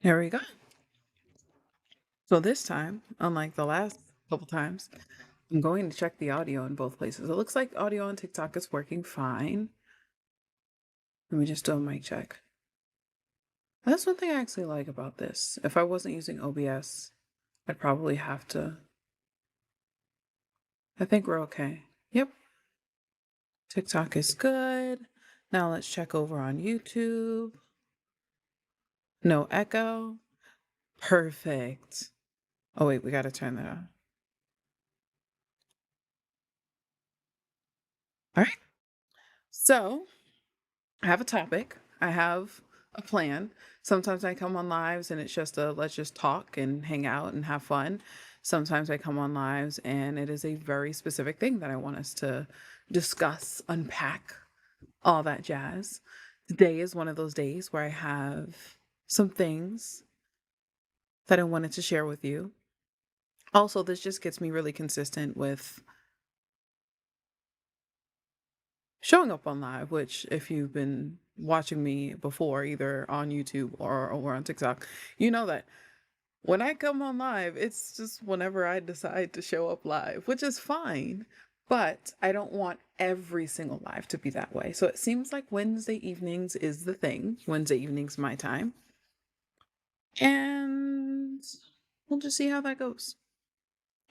Here we go. So this time, unlike the last couple times, I'm going to check the audio in both places. It looks like audio on TikTok is working fine. Let me just do a mic check. That's one thing I actually like about this. If I wasn't using OBS, I'd probably have to. I think we're okay. Yep. TikTok is good. Now let's check over on YouTube. No echo. Perfect. Oh, wait, we got to turn that on. All right. So I have a topic. I have a plan. Sometimes I come on lives and it's just a let's just talk and hang out and have fun. Sometimes I come on lives and it is a very specific thing that I want us to discuss, unpack, all that jazz. Today is one of those days where I have some things that I wanted to share with you. Also, this just gets me really consistent with showing up on live, which if you've been watching me before, either on YouTube or over on TikTok, you know that when I come on live, it's just whenever I decide to show up live, which is fine. But I don't want every single live to be that way. So it seems like Wednesday evenings is the thing. Wednesday evenings, my time. And we'll just see how that goes.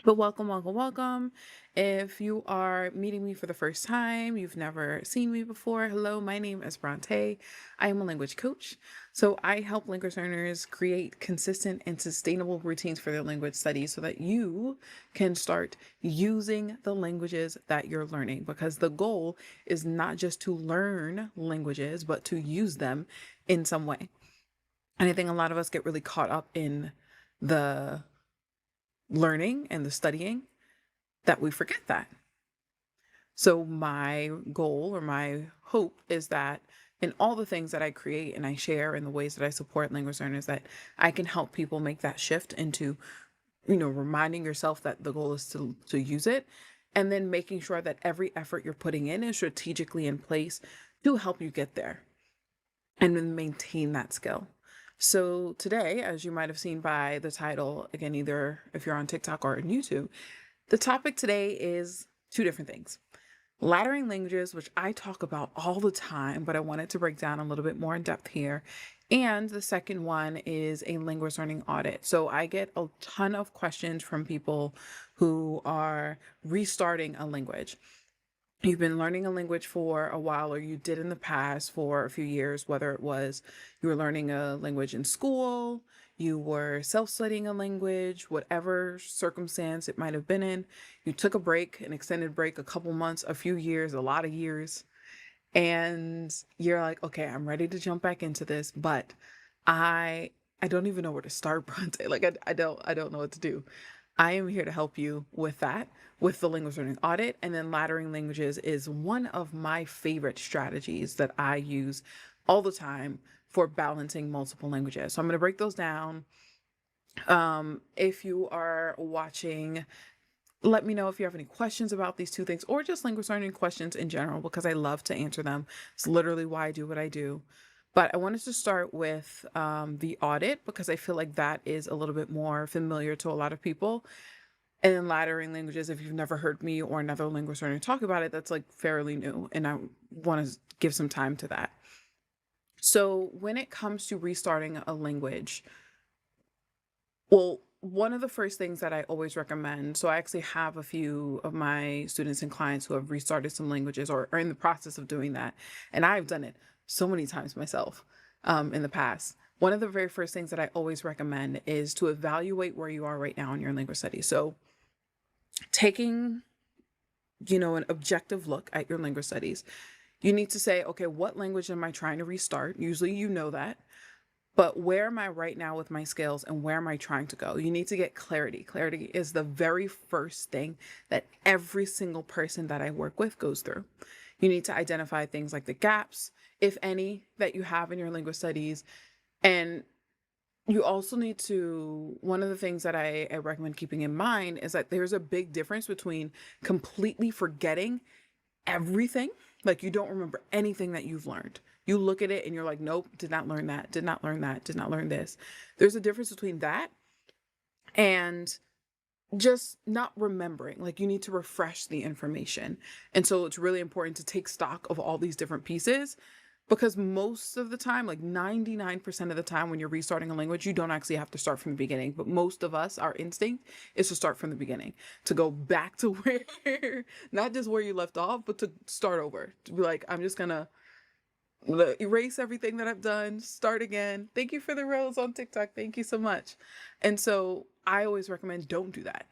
But welcome, welcome, welcome. If you are meeting me for the first time, you've never seen me before, hello, my name is Bront'e. I am a language coach. So I help language learners create consistent and sustainable routines for their language studies so that you can start using the languages that you're learning. Because the goal is not just to learn languages, but to use them in some way. And I think a lot of us get really caught up in the learning and the studying that we forget that. So my goal or my hope is that in all the things that I create and I share in the ways that I support language learners, that I can help people make that shift into, reminding yourself that the goal is to use it, and then making sure that every effort you're putting in is strategically in place to help you get there and then maintain that skill. So today, as you might have seen by the title, again, either if you're on TikTok or on YouTube, the topic today is two different things. Laddering languages, which I talk about all the time, but I wanted to break down a little bit more in depth here. And the second one is a language learning audit. So I get a ton of questions from people who are restarting a language. You've been learning a language for a while, or you did in the past for a few years, whether it was you were learning a language in school, you were self-studying a language, whatever circumstance it might have been in. You took a break, an extended break, a couple months, a few years, a lot of years, and you're like, okay, I'm ready to jump back into this, but I don't even know where to start, Bronte. Like I don't know what to do. I am here to help you with that, with the language learning audit. And then laddering languages is one of my favorite strategies that I use all the time for balancing multiple languages. So I'm going to break those down. If you are watching, let me know if you have any questions about these two things or just language learning questions in general, because I love to answer them. It's literally why I do what I do. But I wanted to start with the audit because I feel like that is a little bit more familiar to a lot of people. And then laddering languages, if you've never heard me or another language learner talk about it, that's like fairly new. And I want to give some time to that. So when it comes to restarting a language, well, one of the first things that I always recommend, so I actually have a few of my students and clients who have restarted some languages or are in the process of doing that. And I've done it so many times myself in the past. One of the very first things that I always recommend is to evaluate where you are right now in your language studies. So taking, an objective look at your language studies, you need to say, okay, what language am I trying to restart? Usually you know that. But where am I right now with my skills and where am I trying to go? You need to get clarity. Clarity is the very first thing that every single person that I work with goes through. You need to identify things like the gaps, if any, that you have in your language studies. And you also need to, one of the things that I recommend keeping in mind is that there's a big difference between completely forgetting everything, like you don't remember anything that you've learned. You look at it and you're like, nope, did not learn that, did not learn that, did not learn this. There's a difference between that and just not remembering. Like, you need to refresh the information. And so it's really important to take stock of all these different pieces, because most of the time, like 99% of the time when you're restarting a language, you don't actually have to start from the beginning. But most of us, our instinct is to start from the beginning, to go back to where, not just where you left off, but to start over, to be like, I'm just gonna erase everything that I've done, start again. Thank you for the rose on TikTok. Thank you so much. And so I always recommend don't do that.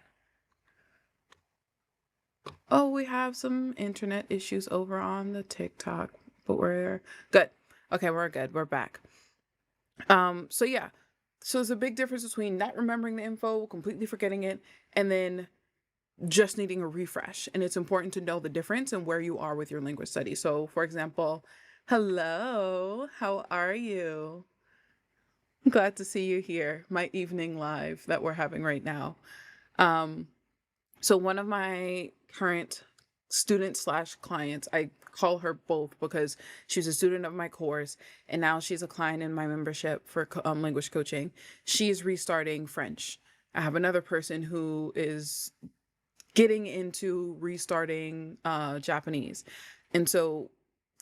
Oh, we have some internet issues over on the TikTok, but we're good. Okay, we're good. We're back. So yeah. So there's a big difference between not remembering the info, completely forgetting it, and then just needing a refresh. And it's important to know the difference and where you are with your language study. So for example, hello, how are you? Glad to see you here. My evening live that we're having right now. So one of my current students slash clients, I call her both because she's a student of my course and now she's a client in my membership for language coaching. She's restarting French. I have another person who is getting into restarting Japanese. And so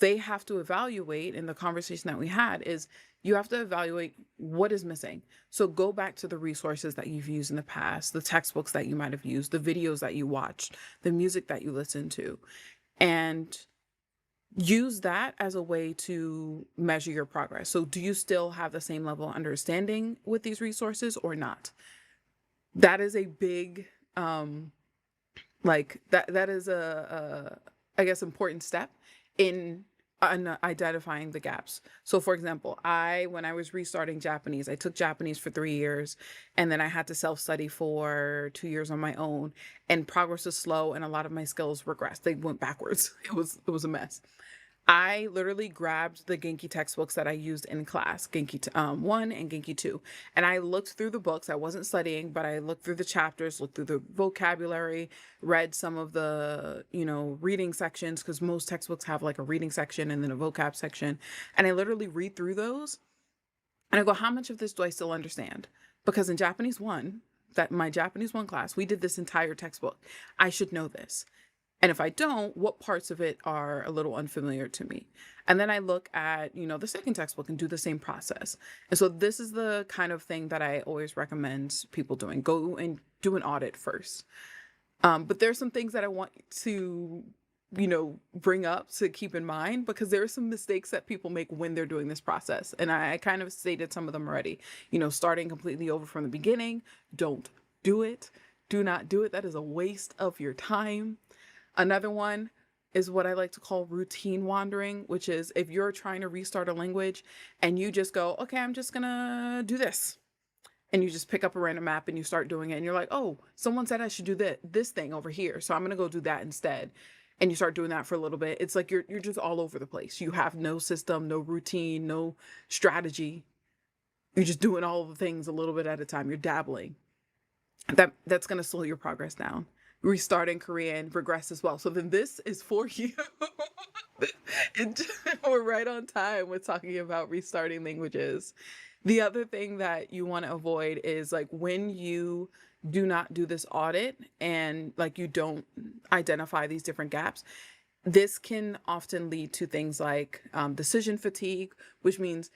they have to evaluate, and the conversation that we had is, you have to evaluate what is missing. So go back to the resources that you've used in the past, the textbooks that you might have used, the videos that you watched, the music that you listened to, and use that as a way to measure your progress. So do you still have the same level of understanding with these resources or not? That is a big, that is I guess, important step in identifying the gaps. So for example, when I was restarting Japanese, I took Japanese for 3 years and then I had to self-study for 2 years on my own, and progress was slow and a lot of my skills regressed. They went backwards. It was a mess. I literally grabbed the Genki textbooks that I used in class, Genki 1 and Genki 2. And I looked through the books. I wasn't studying, but I looked through the chapters, looked through the vocabulary, read some of the, reading sections, because most textbooks have like a reading section and then a vocab section. And I literally read through those and I go, how much of this do I still understand? Because in Japanese 1, my Japanese 1 class, we did this entire textbook. I should know this. And if I don't, what parts of it are a little unfamiliar to me? And then I look at, the second textbook and do the same process. And so this is the kind of thing that I always recommend people doing. Go and do an audit first. But there's some things that I want to, bring up to keep in mind, because there are some mistakes that people make when they're doing this process. And I kind of stated some of them already. Starting completely over from the beginning. Don't do it. Do not do it. That is a waste of your time. Another one is what I like to call routine wandering, which is if you're trying to restart a language and you just go, okay, I'm just gonna do this. And you just pick up a random map and you start doing it. And you're like, oh, someone said I should do this thing over here, so I'm gonna go do that instead. And you start doing that for a little bit. It's like you're just all over the place. You have no system, no routine, no strategy. You're just doing all the things a little bit at a time. You're dabbling. That's gonna slow your progress down. Restarting Korean regress as well. So then this is for you. We're right on time with talking about restarting languages. The other thing that you want to avoid is like when you do not do this audit and like you don't identify these different gaps, this can often lead to things like decision fatigue, which means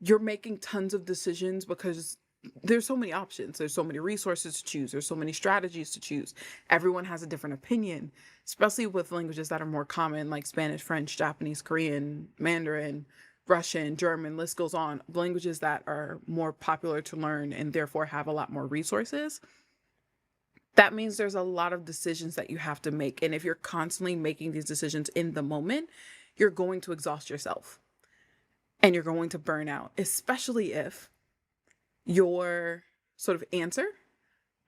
you're making tons of decisions because there's so many options. There's so many resources to choose. There's so many strategies to choose. Everyone has a different opinion, especially with languages that are more common, like Spanish, French, Japanese, Korean, Mandarin, Russian, German, list goes on. Languages that are more popular to learn and therefore have a lot more resources. That means there's a lot of decisions that you have to make. And if you're constantly making these decisions in the moment, you're going to exhaust yourself and you're going to burn out, especially if your sort of answer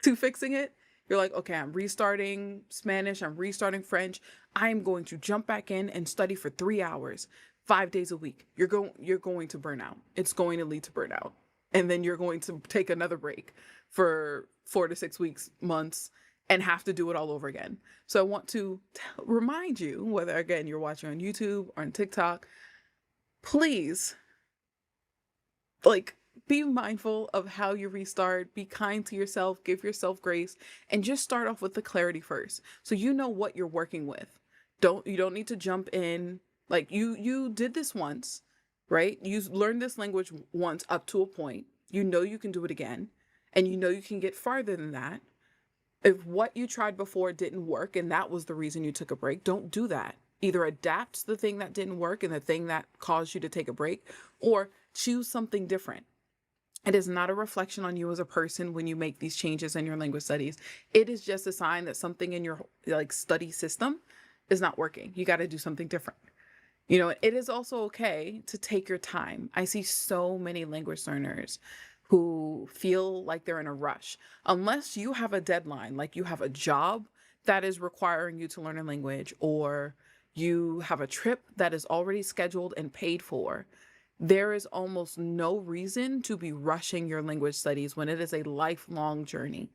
to fixing it, you're like, okay, I'm restarting Spanish, I'm restarting French. I'm going to jump back in and study for 3 hours, 5 days a week. You're going to burn out. It's going to lead to burnout. And then you're going to take another break for 4 to 6 weeks, months, and have to do it all over again. So I want to remind you, whether again, you're watching on YouTube or on TikTok, please, like, be mindful of how you restart, be kind to yourself, give yourself grace, and just start off with the clarity first. So you know what you're working with. You don't need to jump in. Like, you did this once, right? You learned this language once up to a point. You know you can do it again, and you know you can get farther than that. If what you tried before didn't work and that was the reason you took a break, don't do that. Either adapt the thing that didn't work and the thing that caused you to take a break, or choose something different. It is not a reflection on you as a person when you make these changes in your language studies. It is just a sign that something in your study system is not working. You got to do something different. It is also okay to take your time. I see so many language learners who feel like they're in a rush. Unless you have a deadline, like you have a job that is requiring you to learn a language, or you have a trip that is already scheduled and paid for, there is almost no reason to be rushing your language studies when it is a lifelong journey,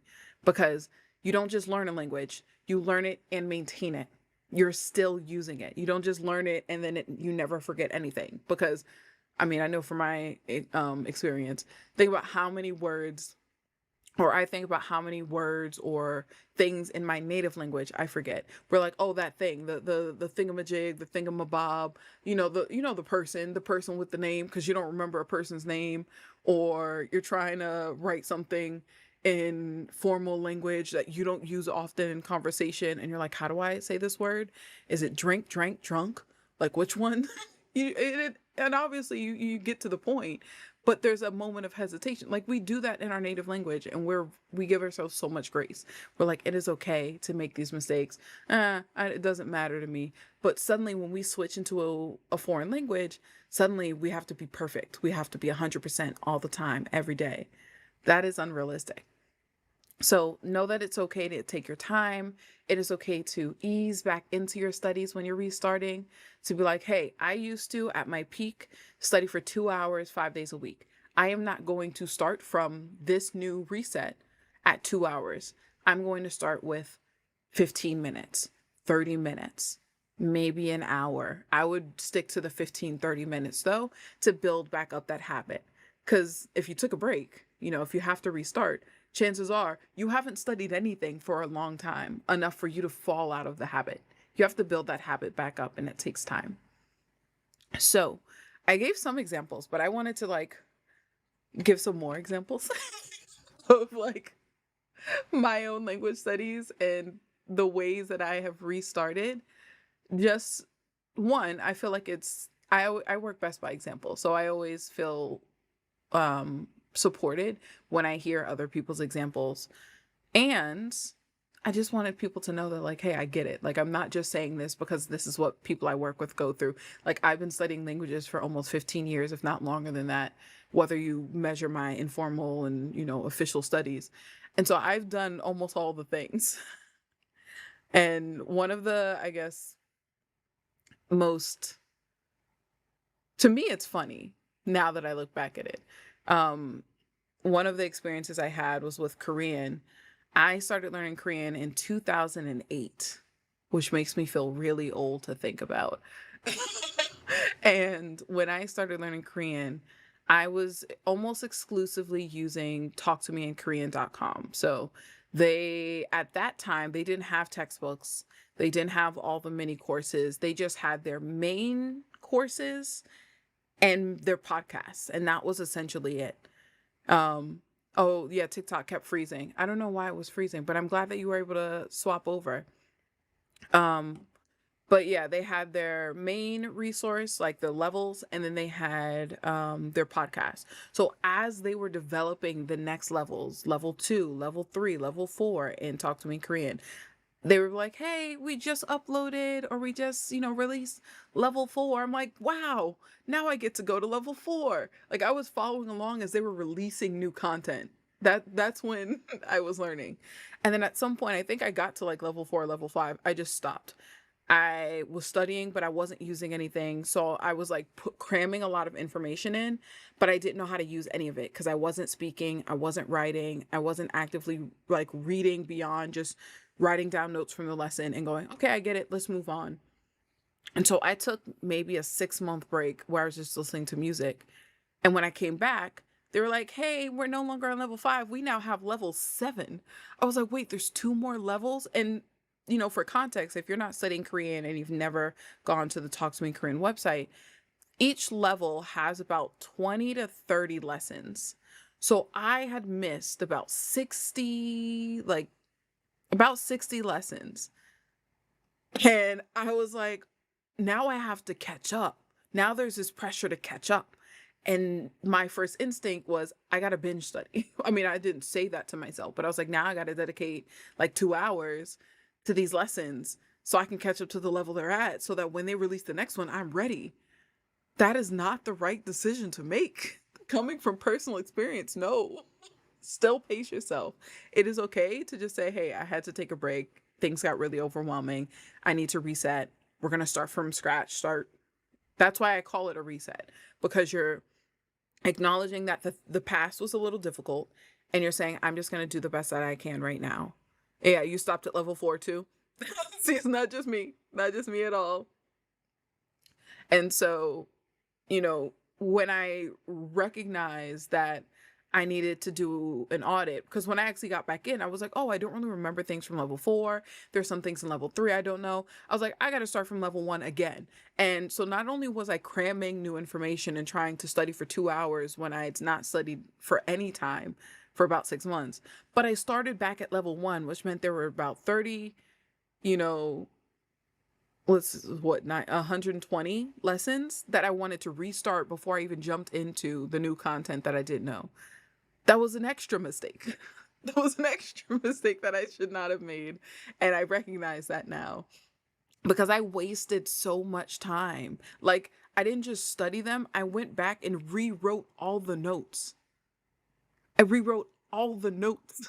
because you don't just learn a language, you learn it and maintain it. You're still using it. You don't just learn it and then you never forget anything. Because, I know from my experience, think about how many words, or I think about how many words or things in my native language I forget. We're like, oh, that thing, the thingamajig, the thingamabob, the person with the name, because you don't remember a person's name, or you're trying to write something in formal language that you don't use often in conversation, and you're like, how do I say this word? Is it drink, drank, drunk? Like, which one? And obviously you get to the point, but there's a moment of hesitation. Like, we do that in our native language, and we give ourselves so much grace. We're like, it is okay to make these mistakes. It doesn't matter to me. But suddenly when we switch into a foreign language, suddenly we have to be perfect. We have to be 100% all the time, every day. That is unrealistic. So know that it's okay to take your time. It is okay to ease back into your studies when you're restarting, to be like, hey, I used to, at my peak, study for 2 hours, 5 days a week. I am not going to start from this new reset at 2 hours. I'm going to start with 15 minutes, 30 minutes, maybe an hour. I would stick to the 15, 30 minutes though, to build back up that habit. Because if you took a break, if you have to restart, chances are you haven't studied anything for a long time, enough for you to fall out of the habit. You have to build that habit back up, and it takes time. So I gave some examples, but I wanted to give some more examples of my own language studies and the ways that I have restarted. Just one, I feel like I work best by example. So I always feel supported when I hear other people's examples. And I just wanted people to know that, hey, I get it. I'm not just saying this because this is what people I work with go through. I've been studying languages for almost 15 years, if not longer than that, whether you measure my informal and, official studies. And so I've done almost all the things. And one of the, I guess, to me, it's funny now that I look back at it. One of the experiences I had was with Korean. I started learning Korean in 2008, which makes me feel really old to think about. And when I started learning Korean, I was almost exclusively using talktomeinkorean.com. So at that time, they didn't have textbooks. They didn't have all the mini courses. They just had their main courses and their podcasts. And that was essentially it. Oh yeah, TikTok kept freezing. I don't know why it was freezing, but I'm glad that you were able to swap over. But yeah, they had their main resource, like the levels, and then they had their podcast. So as they were developing the next levels, level 2, level 3, level 4 in Talk to Me Korean, they were like, hey, we just uploaded, or we just, released level 4. I'm like, wow, now I get to go to level 4. I was following along as they were releasing new content. That's when I was learning. And then at some point, I think I got to level 4, level 5. I just stopped. I was studying, but I wasn't using anything. So I was cramming a lot of information in, but I didn't know how to use any of it because I wasn't speaking. I wasn't writing. I wasn't actively reading beyond just writing down notes from the lesson and going, okay, I get it. Let's move on. And so I took maybe a 6-month break where I was just listening to music. And when I came back, they were like, hey, we're no longer on level 5. We now have level 7. I was like, wait, there's 2 more levels? And, for context, if you're not studying Korean and you've never gone to the Talk to Me Korean website, each level has about 20 to 30 lessons. So I had missed about 60 lessons. And I was like, now I have to catch up. Now there's this pressure to catch up. And my first instinct was, I got to binge study. I mean, I didn't say that to myself, but I was like, now I got to dedicate like 2 hours to these lessons so I can catch up to the level they're at so that when they release the next one, I'm ready. That is not the right decision to make. Coming from personal experience, no. Still pace yourself. It is okay to just say, hey, I had to take a break. Things got really overwhelming. I need to reset. We're going to start from scratch. That's why I call it a reset, because you're acknowledging that the past was a little difficult and you're saying, I'm just going to do the best that I can right now. Yeah, you stopped at level 4 too. See, it's not just me at all. And so, when I recognized that I needed to do an audit, because when I actually got back in, I was like, oh, I don't really remember things from level 4. There's some things in level 3 I don't know. I was like, I got to start from level 1 again. And so not only was I cramming new information and trying to study for 2 hours when I had not studied for any time for about 6 months, but I started back at level 1, which meant there were about 30, 120 lessons that I wanted to restart before I even jumped into the new content that I didn't know. That was an extra mistake. That was an extra mistake that I should not have made. And I recognize that now because I wasted so much time. Like, I didn't just study them. I went back and rewrote all the notes. I rewrote all the notes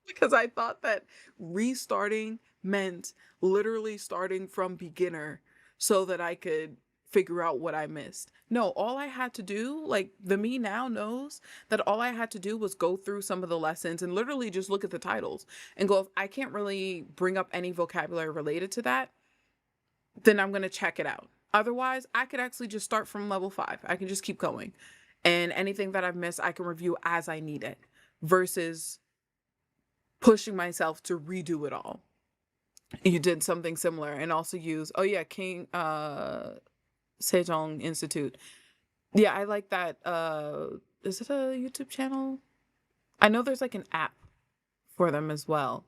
because I thought that restarting meant literally starting from beginner so that I could figure out what I missed. No, all I had to do, like the me now knows that all I had to do was go through some of the lessons and literally just look at the titles and go, if I can't really bring up any vocabulary related to that, then I'm going to check it out. Otherwise, I could actually just start from level 5. I can just keep going. And anything that I've missed, I can review as I need it versus pushing myself to redo it all. You did something similar and also use, King Sejong Institute. Yeah, I like that. Is it a YouTube channel? I know there's like an app for them as well.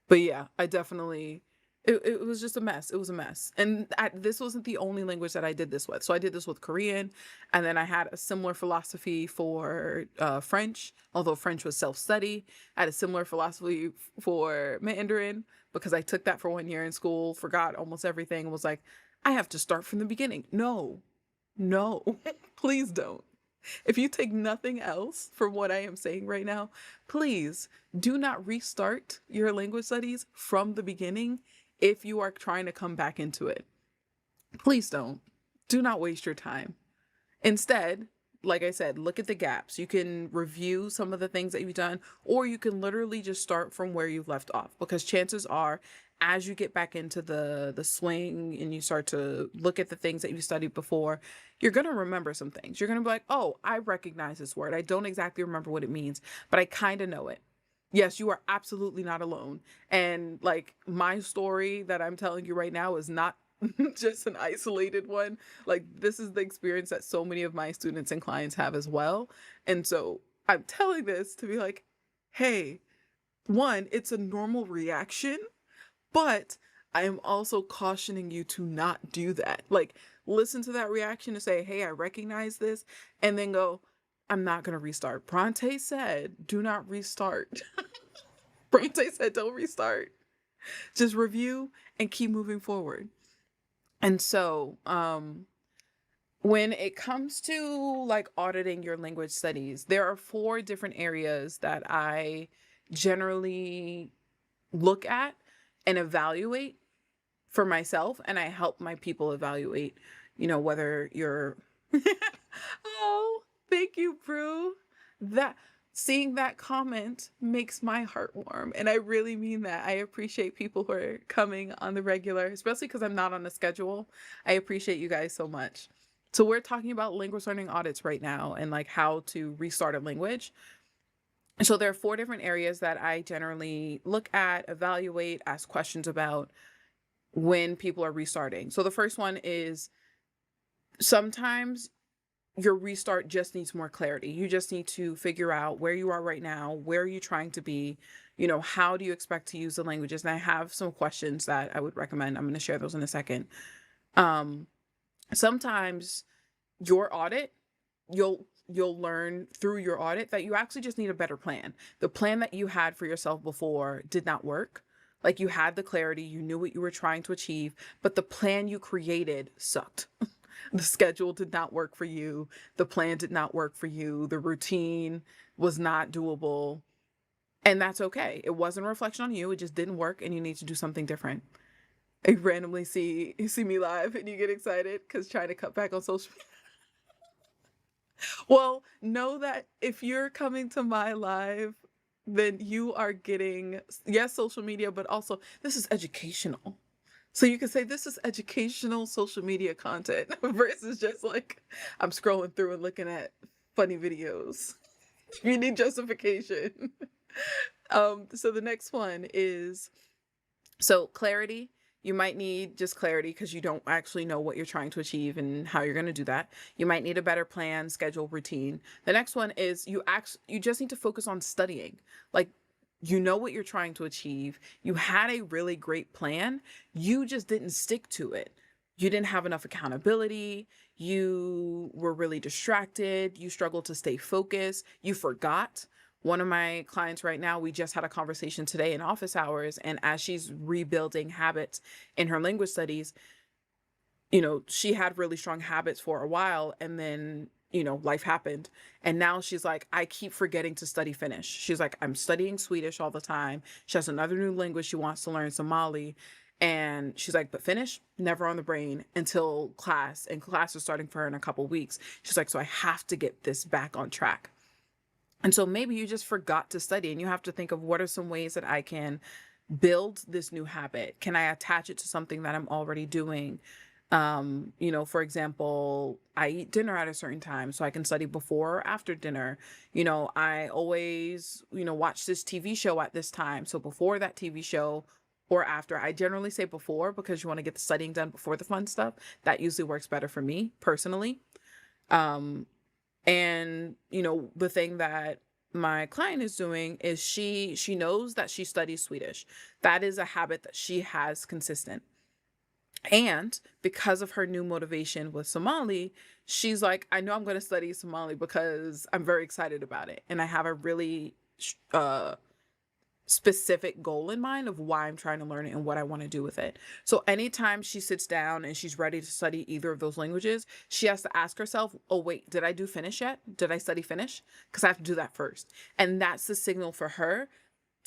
But yeah, I definitely, it was just a mess. It was a mess. And this wasn't the only language that I did this with. So I did this with Korean, and then I had a similar philosophy for French, although French was self-study. I had a similar philosophy for Mandarin because I took that for 1 year in school, forgot almost everything, and was like, I have to start from the beginning. No, please don't. If you take nothing else from what I am saying right now, please do not restart your language studies from the beginning if you are trying to come back into it. Please don't. Do not waste your time. Instead, like I said, look at the gaps. You can review some of the things that you've done, or you can literally just start from where you've left off, because chances are, as you get back into the swing and you start to look at the things that you studied before, you're going to remember some things. You're going to be like, oh, I recognize this word. I don't exactly remember what it means, but I kind of know it. Yes, you are absolutely not alone. And like, my story that I'm telling you right now is not just an isolated one. Like, this is the experience that so many of my students and clients have as well. And so I'm telling this to be like, hey, one, it's a normal reaction, but I am also cautioning you to not do that. Like, listen to that reaction and say, hey, I recognize this, and then go, I'm not going to restart. Bront'e said, do not restart. Bront'e said, don't restart. Just review and keep moving forward. And so, when it comes to like auditing your language studies, there are 4 different areas that I generally look at and evaluate for myself, and I help my people evaluate, whether you're oh, thank you, Prue. seeing that comment makes my heart warm. And I really mean that. I appreciate people who are coming on the regular, especially because I'm not on a schedule. I appreciate you guys so much. So we're talking about language learning audits right now and like how to restart a language. So there are 4 different areas that I generally look at, evaluate, ask questions about when people are restarting. So the first one is sometimes your restart just needs more clarity. You just need to figure out where you are right now, where are you trying to be, how do you expect to use the languages? And I have some questions that I would recommend. I'm going to share those in a second. Sometimes your audit, you'll learn through your audit that you actually just need a better plan. The plan that you had for yourself before did not work. Like, you had the clarity, you knew what you were trying to achieve, but the plan you created sucked. The schedule did not work for you. The plan did not work for you. The routine was not doable. And that's okay. It wasn't a reflection on you. It just didn't work and you need to do something different. I randomly see me live and you get excited because trying to cut back on social media. Well, know that if you're coming to my live, then you are getting, yes, social media, but also this is educational. So you can say this is educational social media content versus just like I'm scrolling through and looking at funny videos. You need justification. So the next one is, so clarity. You might need just clarity because you don't actually know what you're trying to achieve and how you're going to do that. You might need a better plan, schedule, routine. The next one is you just need to focus on studying. Like, you know what you're trying to achieve. You had a really great plan. You just didn't stick to it. You didn't have enough accountability. You were really distracted. You struggled to stay focused. You forgot. One of my clients right now, we just had a conversation today in office hours, and as she's rebuilding habits in her language studies, she had really strong habits for a while, and then, life happened. And now she's like, I keep forgetting to study Finnish. She's like, I'm studying Swedish all the time. She has another new language she wants to learn, Somali. And she's like, but Finnish, never on the brain until class. And class is starting for her in a couple weeks. She's like, so I have to get this back on track. And so maybe you just forgot to study and you have to think of what are some ways that I can build this new habit? Can I attach it to something that I'm already doing? For example, I eat dinner at a certain time so I can study before or after dinner. I always, watch this TV show at this time. So before that TV show or after, I generally say before because you want to get the studying done before the fun stuff. That usually works better for me personally. And, the thing that my client is doing is she knows that she studies Swedish. That is a habit that she has consistent. And because of her new motivation with Somali, she's like, I know I'm going to study Somali because I'm very excited about it. And I have a really specific goal in mind of why I'm trying to learn it and what I want to do with it. So anytime she sits down and she's ready to study either of those languages, she has to ask herself, oh, wait, did I do Finnish yet? Did I study Finnish? Because I have to do that first. And that's the signal for her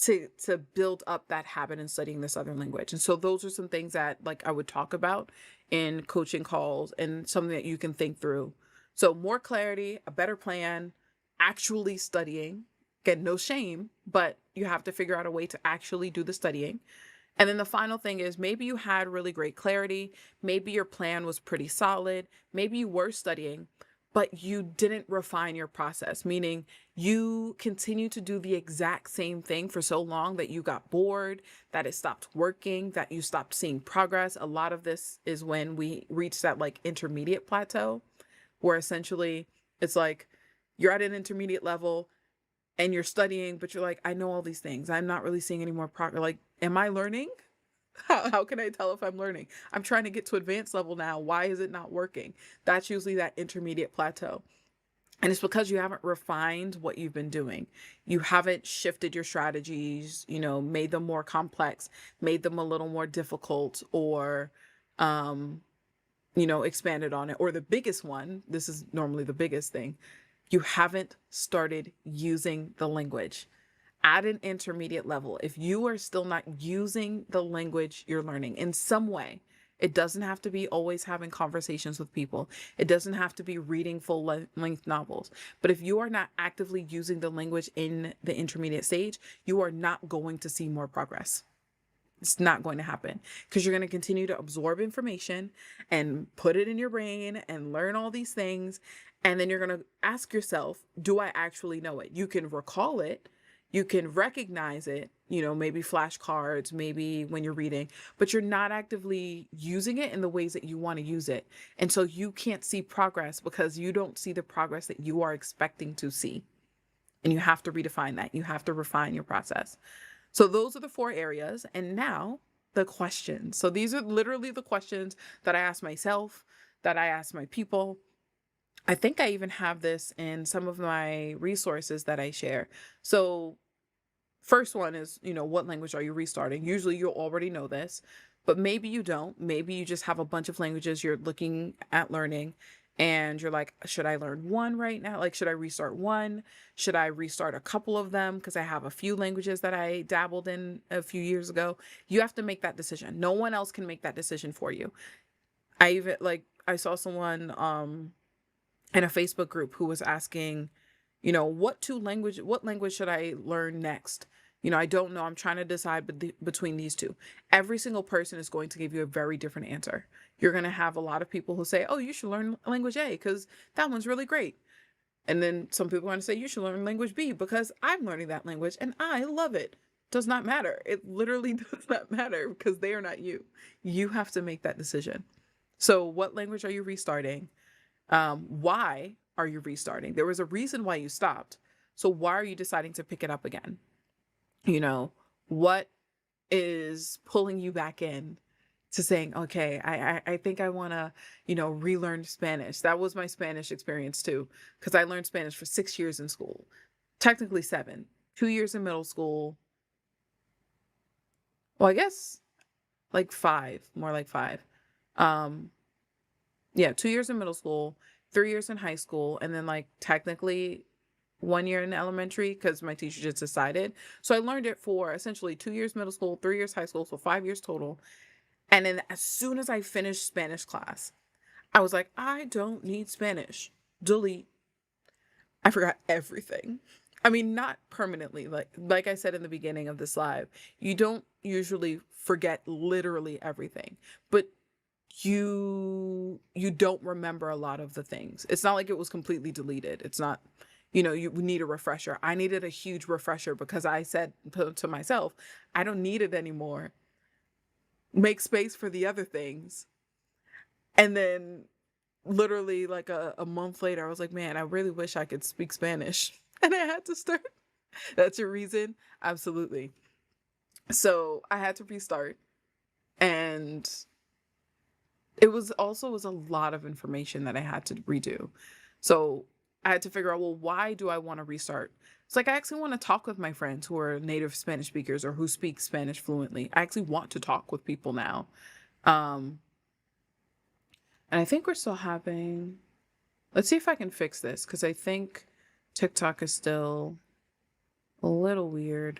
to build up that habit in studying this other language. And so those are some things that like I would talk about in coaching calls and something that you can think through. So more clarity, a better plan, actually studying. Again, no shame, but you have to figure out a way to actually do the studying. And then the final thing is maybe you had really great clarity. Maybe your plan was pretty solid. Maybe you were studying, but you didn't refine your process, meaning you continue to do the exact same thing for so long that you got bored, that it stopped working, that you stopped seeing progress. A lot of this is when we reach that like intermediate plateau where essentially it's like you're at an intermediate level and you're studying, but you're like, I know all these things. I'm not really seeing any more progress. Like, am I learning? How can I tell if I'm learning? I'm trying to get to advanced level now. Why is it not working? That's usually that intermediate plateau. And it's because you haven't refined what you've been doing. You haven't shifted your strategies, made them more complex, made them a little more difficult, or, expanded on it. Or the biggest one, this is normally the biggest thing, you haven't started using the language at an intermediate level. If you are still not using the language you're learning in some way, It doesn't have to be always having conversations with people. It doesn't have to be reading full length novels. But if you are not actively using the language in the intermediate stage, you are not going to see more progress. It's not going to happen because you're going to continue to absorb information and put it in your brain and learn all these things. And then you're going to ask yourself, do I actually know it? You can recall it. You can recognize it, maybe flashcards, maybe when you're reading, but you're not actively using it in the ways that you want to use it. And so you can't see progress because you don't see the progress that you are expecting to see. And you have to redefine that. You have to refine your process. So those are the 4 areas. And now the questions. So these are literally the questions that I ask myself, that I ask my people. I think I even have this in some of my resources that I share. So first one is, what language are you restarting? Usually you'll already know this, but maybe you don't. Maybe you just have a bunch of languages you're looking at learning and you're like, should I learn one right now? Like, should I restart one? Should I restart a couple of them? Because I have a few languages that I dabbled in a few years ago. You have to make that decision. No one else can make that decision for you. I saw someone in a Facebook group who was asking, what language should I learn next? I don't know. I'm trying to decide between these two. Every single person is going to give you a very different answer. You're going to have a lot of people who say, oh, you should learn language A because that one's really great. And then some people are going to say, you should learn language B because I'm learning that language and I love it. Does not matter. It literally does not matter because they are not you. You have to make that decision. So what language are you restarting? Why are you restarting? There was a reason why you stopped. So why are you deciding to pick it up again? What is pulling you back in to saying, okay, I think I want to, relearn Spanish. That was my Spanish experience too, because I learned Spanish for 6 years in school, technically 7, 2 years in middle school. Well, I guess like 5, more like 5. 2 years in middle school, 3 years in high school, and then like technically 1 year in elementary because my teacher just decided. So I learned it for essentially 2 years middle school, 3 years high school, so 5 years total. And then as soon as I finished Spanish class, I was like, I don't need Spanish. Delete. I forgot everything. I mean, not permanently. Like I said in the beginning of this live, you don't usually forget literally everything, but you don't remember a lot of the things. It's not like it was completely deleted. It's not, you need a refresher. I needed a huge refresher because I said to myself, I don't need it anymore. Make space for the other things. And then literally like a month later, I was like, man, I really wish I could speak Spanish. And I had to start. That's your reason? Absolutely. So I had to restart. And it was a lot of information that I had to redo. So I had to figure out, well, why do I want to restart? It's like, I actually want to talk with my friends who are native Spanish speakers or who speak Spanish fluently. I actually want to talk with people now. And I think we're still having, let's see if I can fix this, because I think TikTok is still a little weird.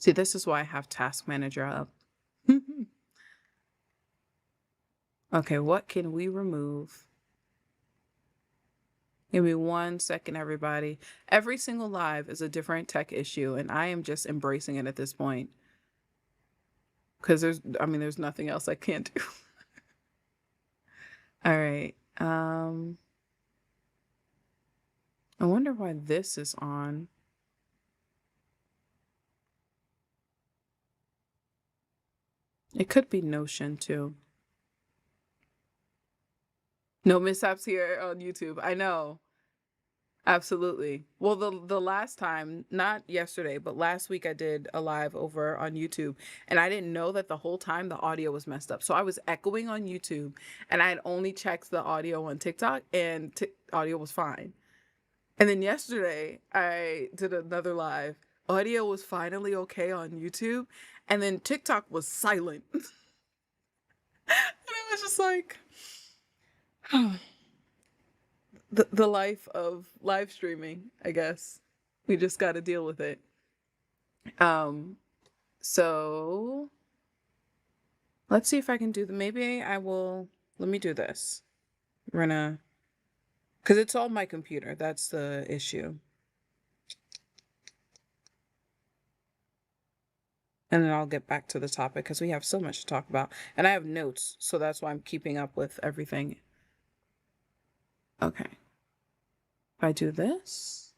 See, this is why I have Task Manager up. Okay, what can we remove? Give me 1 second, everybody. Every single live is a different tech issue, and I am just embracing it at this point. Because there's nothing else I can't do. All right. I wonder why this is on. It could be Notion too. No mishaps here on YouTube. I know. Absolutely. Well, the last time, not yesterday, but last week I did a live over on YouTube, and I didn't know that the whole time the audio was messed up. So I was echoing on YouTube, and I had only checked the audio on TikTok, and audio was fine. And then yesterday I did another live. Audio was finally okay on YouTube, and then TikTok was silent. And I was just like, the life of live streaming, I guess. We just got to deal with it. So let's see if I can do maybe I will, let me do this. We're gonna, because it's all my computer. That's the issue. And then I'll get back to the topic because we have so much to talk about. And I have notes, so that's why I'm keeping up with everything. Okay. If I do this,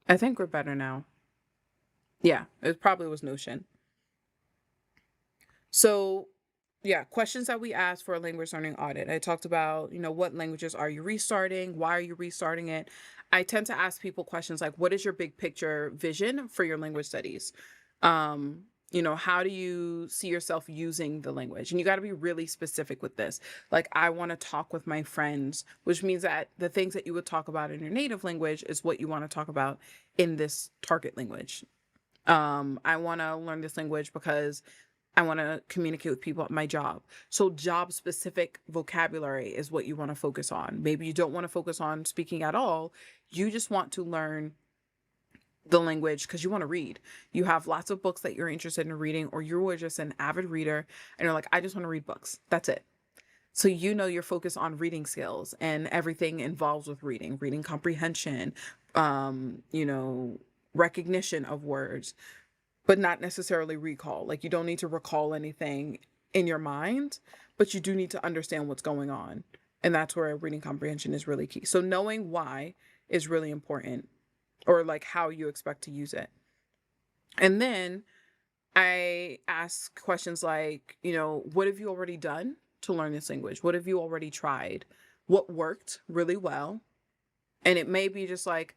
I think we're better now. Yeah, it probably was Notion. So, yeah, questions that we ask for a language learning audit. I talked about, what languages are you restarting? Why are you restarting it? I tend to ask people questions like, what is your big picture vision for your language studies? How do you see yourself using the language? And you got to be really specific with this. Like, I want to talk with my friends, which means that the things that you would talk about in your native language is what you want to talk about in this target language. I want to learn this language because I want to communicate with people at my job. So job specific vocabulary is what you want to focus on. Maybe you don't want to focus on speaking at all. You just want to learn the language because you want to read. You have lots of books that you're interested in reading, or you were just an avid reader and you're like, I just want to read books. That's it. So you're focused on reading skills and everything involves with reading comprehension, recognition of words, but not necessarily recall. Like, you don't need to recall anything in your mind, but you do need to understand what's going on. And that's where reading comprehension is really key. So knowing why is really important, or like how you expect to use it. And then I ask questions like, what have you already done to learn this language? What have you already tried? What worked really well? And it may be just like,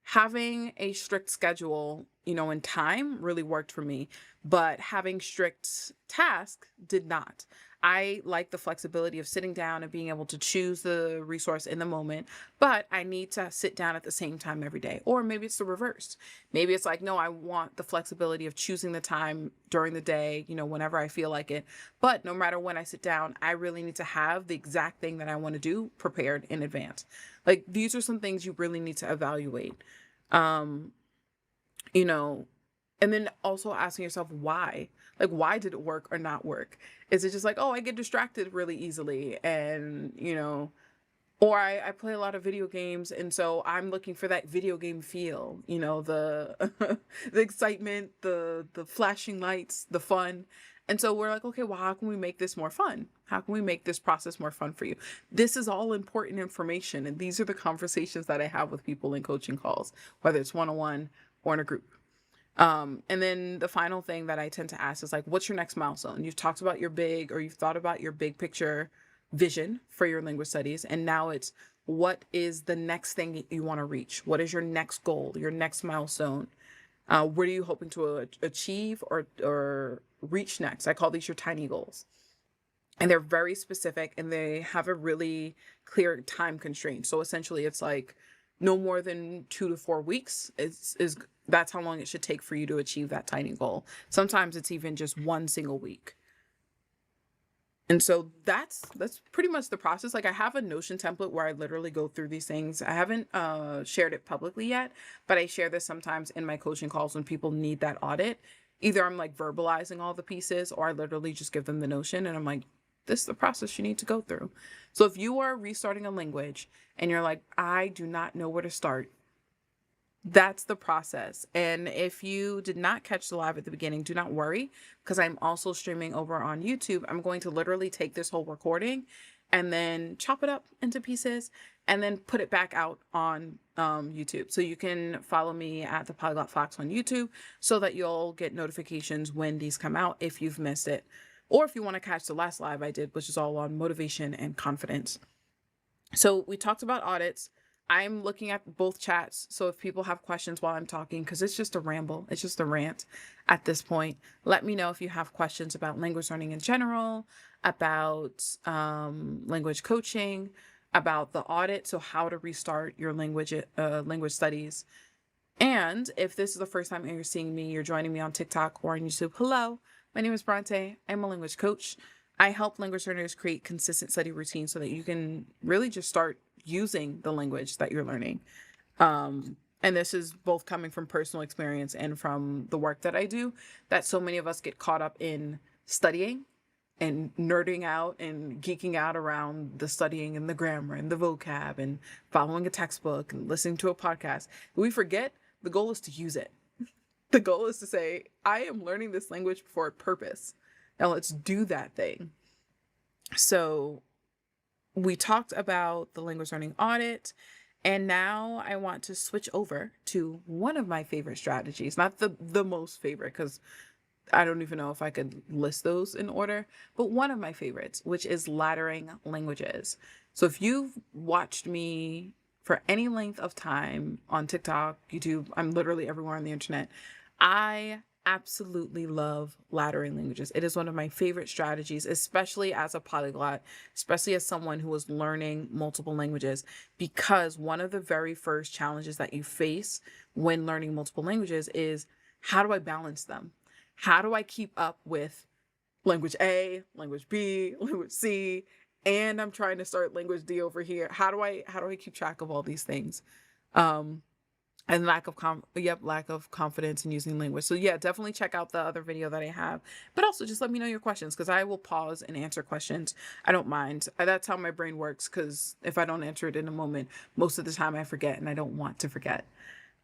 having a strict schedule, and time really worked for me, but having strict tasks did not. I like the flexibility of sitting down and being able to choose the resource in the moment, but I need to sit down at the same time every day. Or maybe it's the reverse. Maybe it's like, no, I want the flexibility of choosing the time during the day, whenever I feel like it. But no matter when I sit down, I really need to have the exact thing that I want to do prepared in advance. Like, these are some things you really need to evaluate. And then also asking yourself why. Like, why did it work or not work? Is it just like, oh, I get distracted really easily, and or I play a lot of video games, and so I'm looking for that video game feel, the the excitement, the flashing lights, the fun. And so we're like, okay, well, how can we make this more fun? How can we make this process more fun for you? This is all important information, and these are the conversations that I have with people in coaching calls, whether it's one-on-one or in a group. And then the final thing that I tend to ask is like, what's your next milestone? You've talked about you've thought about your big picture vision for your language studies. And now it's, what is the next thing you want to reach? What is your next goal, your next milestone? What are you hoping to achieve or reach next? I call these your tiny goals. And they're very specific, and they have a really clear time constraint. So essentially it's like no more than 2 to 4 weeks that's how long it should take for you to achieve that tiny goal. Sometimes it's even just one single week. And so that's pretty much the process. Like, I have a Notion template where I literally go through these things. I haven't shared it publicly yet, but I share this sometimes in my coaching calls when people need that audit. Either I'm like verbalizing all the pieces, or I literally just give them the Notion and I'm like, this is the process you need to go through. So if you are restarting a language and you're like, I do not know where to start, that's the process. And if you did not catch the live at the beginning, do not worry, because I'm also streaming over on YouTube. I'm going to literally take this whole recording and then chop it up into pieces and then put it back out on YouTube. So you can follow me at the Polyglot Fox on YouTube so that you'll get notifications when these come out if you've missed it. Or if you want to catch the last live I did, which is all on motivation and confidence. So we talked about audits. I'm looking at both chats. So if people have questions while I'm talking, because it's just a ramble, it's just a rant at this point, let me know if you have questions about language learning in general, about language coaching, about the audit, so how to restart your language studies. And if this is the first time you're seeing me, you're joining me on TikTok or on YouTube, hello, my name is Bront'e. I'm a language coach. I help language learners create consistent study routines so that you can really just start using the language that you're learning. And this is both coming from personal experience and from the work that I do, that so many of us get caught up in studying and nerding out and geeking out around the studying and the grammar and the vocab and following a textbook and listening to a podcast. We forget the goal is to use it. The goal is to say, I am learning this language for a purpose. Now let's do that thing. So we talked about the language learning audit, and now I want to switch over to one of my favorite strategies, not the most favorite, because I don't even know if I could list those in order, but one of my favorites, which is laddering languages. So if you've watched me for any length of time on TikTok, YouTube, I'm literally everywhere on the internet, I absolutely love laddering languages. It is one of my favorite strategies, especially as a polyglot, especially as someone who is learning multiple languages, because one of the very first challenges that you face when learning multiple languages is, how do I balance them? How do I keep up with language A, language B, language C, and I'm trying to start language D over here? How do I keep track of all these things? And lack of confidence in using language. So yeah, definitely check out the other video that I have, but also just let me know your questions, because I will pause and answer questions. I don't mind. That's how my brain works, because if I don't answer it in a moment, most of the time I forget, and I don't want to forget.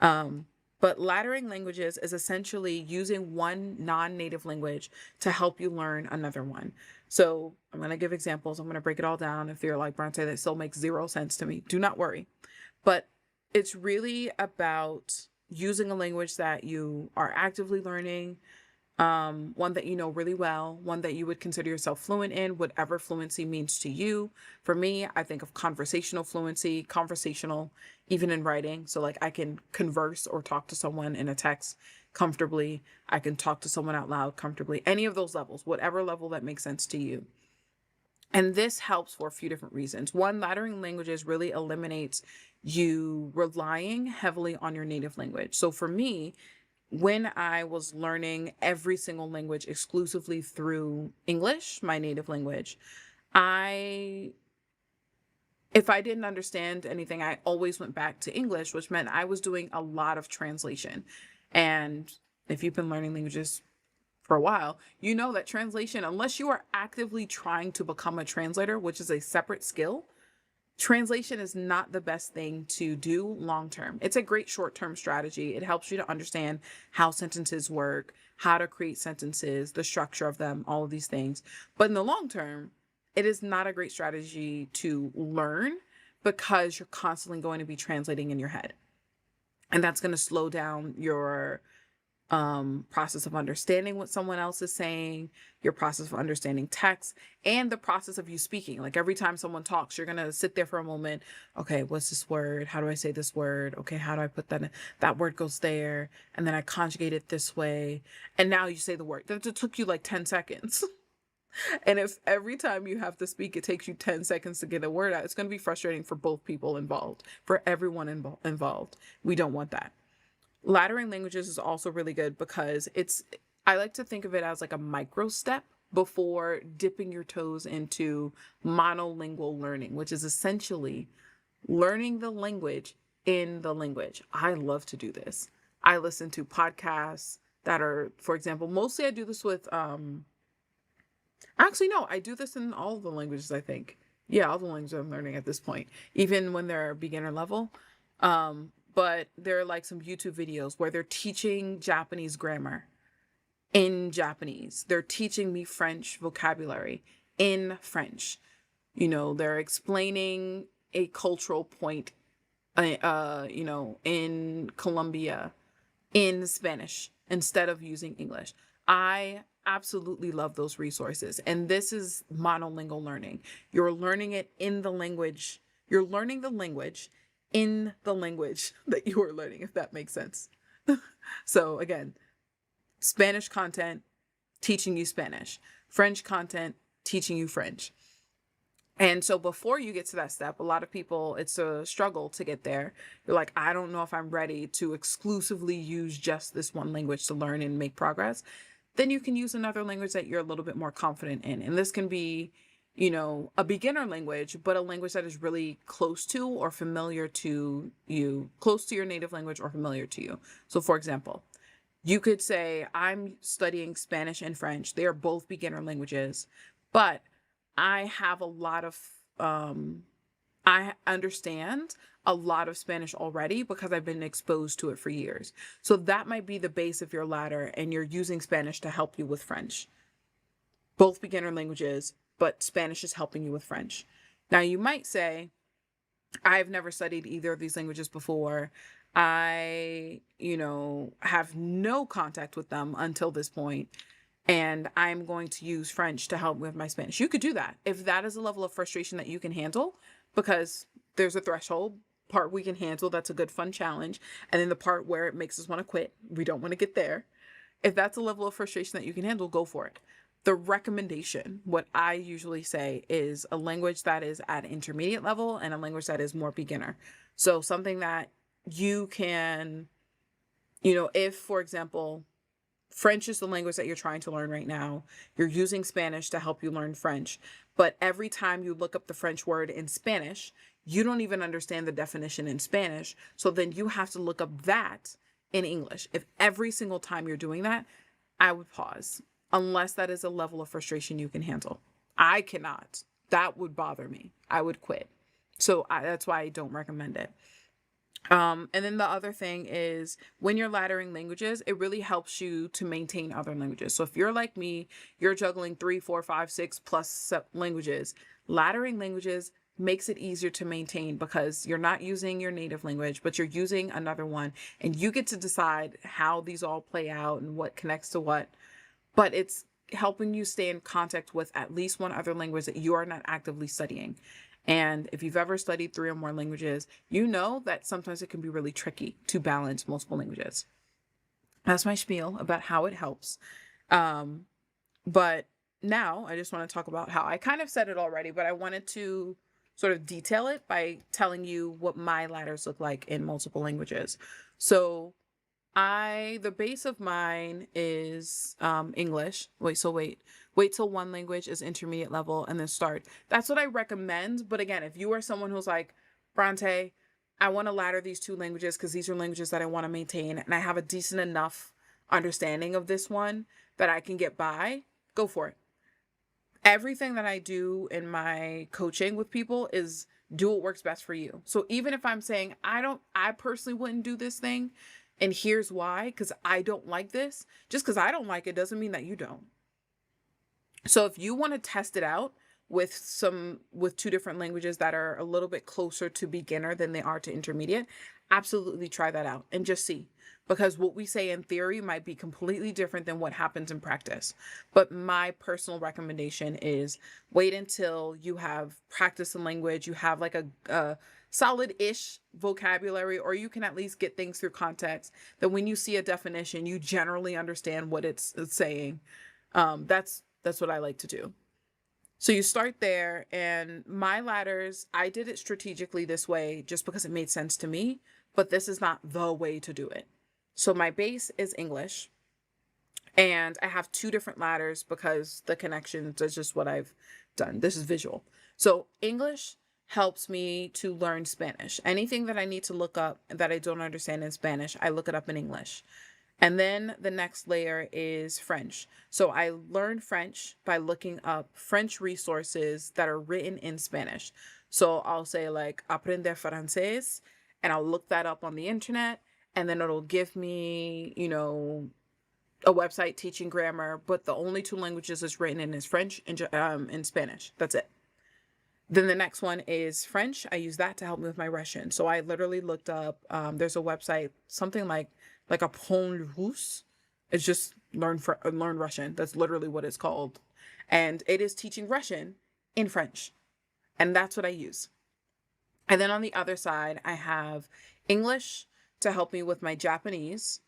But laddering languages is essentially using one non-native language to help you learn another one. So I'm going to give examples. I'm going to break it all down. If you're like, Bront'e, that still makes zero sense to me, do not worry. But it's really about using a language that you are actively learning, one that you know really well, one that you would consider yourself fluent in, whatever fluency means to you. For me, I think of conversational fluency, conversational, even in writing. So like I can converse or talk to someone in a text comfortably. I can talk to someone out loud comfortably. Any of those levels, whatever level that makes sense to you. And this helps for a few different reasons. One, laddering languages really eliminates you relying heavily on your native language. So for me, when I was learning every single language exclusively through English, my native language, if I didn't understand anything, I always went back to English, which meant I was doing a lot of translation. And if you've been learning languages for a while, you know that translation, unless you are actively trying to become a translator, which is a separate skill, translation is not the best thing to do long term. It's a great short-term strategy. It helps you to understand how sentences work, how to create sentences, the structure of them, all of these things. But in the long term, it is not a great strategy to learn, because you're constantly going to be translating in your head. And that's going to slow down your process of understanding what someone else is saying, your process of understanding text, and the process of you speaking. Like every time someone talks, you're going to sit there for a moment. Okay, what's this word? How do I say this word? Okay, how do I put that in? That word goes there, and then I conjugate it this way. And now you say the word. That took you like 10 seconds. And if every time you have to speak, it takes you 10 seconds to get a word out, it's going to be frustrating for both people involved, for everyone involved. We don't want that. Laddering languages is also really good because I like to think of it as like a micro step before dipping your toes into monolingual learning, which is essentially learning the language in the language. I love to do this. I listen to podcasts that are, for example, mostly I do this with, actually, no, I do this in all of the languages, I think. Yeah, all the languages I'm learning at this point, even when they're beginner level. But there are like some YouTube videos where they're teaching Japanese grammar in Japanese. They're teaching me French vocabulary in French. You know, they're explaining a cultural point, in Colombia in Spanish instead of using English. I absolutely love those resources. And this is monolingual learning. You're learning it in the language. You're learning the language in the language that you are learning, if that makes sense. So again, Spanish content, teaching you Spanish. French content, teaching you French. And so before you get to that step, a lot of people, it's a struggle to get there. You're like, I don't know if I'm ready to exclusively use just this one language to learn and make progress. then you can use another language that you're a little bit more confident in. And this can be, you know, a beginner language, but a language that is really close to or familiar to you, close to your native language or familiar to you. So for example, you could say, I'm studying Spanish and French. They are both beginner languages, but I have a lot of, I understand a lot of Spanish already because I've been exposed to it for years. So that might be the base of your ladder, and you're using Spanish to help you with French. Both beginner languages, but Spanish is helping you with French. Now, you might say, I've never studied either of these languages before. I, have no contact with them until this point, and I'm going to use French to help with my Spanish. You could do that if that is a level of frustration that you can handle, because there's a threshold part we can handle. That's a good, fun challenge. And then the part where it makes us want to quit. We don't want to get there. If that's a level of frustration that you can handle, go for it. The recommendation, what I usually say, is a language that is at intermediate level and a language that is more beginner. So something that you can, if, for example, French is the language that you're trying to learn right now, you're using Spanish to help you learn French, but every time you look up the French word in Spanish, you don't even understand the definition in Spanish. So then you have to look up that in English. If every single time you're doing that, I would pause, unless that is a level of frustration you can handle. I cannot. That would bother me. I would quit. So that's why I don't recommend it. And then the other thing is, when you're laddering languages, it really helps you to maintain other languages. So if you're like me, you're juggling 3, 4, 5, 6 plus languages. Laddering languages makes it easier to maintain because you're not using your native language, but you're using another one, and you get to decide how these all play out and what connects to what. But it's helping you stay in contact with at least one other language that you are not actively studying. And if you've ever studied 3 or more languages, you know that sometimes it can be really tricky to balance multiple languages. That's my spiel about how it helps. But now I just want to talk about how I kind of said it already, but I wanted to sort of detail it by telling you what my ladders look like in multiple languages. So the base of mine is English. Wait till one language is intermediate level and then start. That's what I recommend. But again, if you are someone who's like, Bront'e, I want to ladder these 2 languages because these are languages that I want to maintain, and I have a decent enough understanding of this one that I can get by, go for it. Everything that I do in my coaching with people is do what works best for you. So even if I'm saying, I personally wouldn't do this thing, and here's why, because I don't like this. Just because I don't like it doesn't mean that you don't. So if you want to test it out with 2 different languages that are a little bit closer to beginner than they are to intermediate, absolutely try that out and just see. Because what we say in theory might be completely different than what happens in practice. But my personal recommendation is wait until you have practiced the language, you have like a solid-ish vocabulary, or you can at least get things through context, that when you see a definition, you generally understand what it's saying. That's what I like to do. So you start there, and my ladders, I did it strategically this way just because it made sense to me, but this is not the way to do it. So my base is English, and I have 2 different ladders because the connections is just what I've done. This is visual. So English helps me to learn Spanish. Anything that I need to look up that I don't understand in Spanish, I look it up in English. And then the next layer is French. So I learned French by looking up French resources that are written in Spanish. So I'll say like aprender francés, and I'll look that up on the internet, and then it'll give me, a website teaching grammar, but the only 2 languages it's written in is French and Spanish. That's it. Then the next one is French. I use that to help me with my Russian. So I literally looked up, there's a website, something like Apprendre Russe. It's just learn Russian. That's literally what it's called. And it is teaching Russian in French. And that's what I use. And then on the other side, I have English to help me with my Japanese.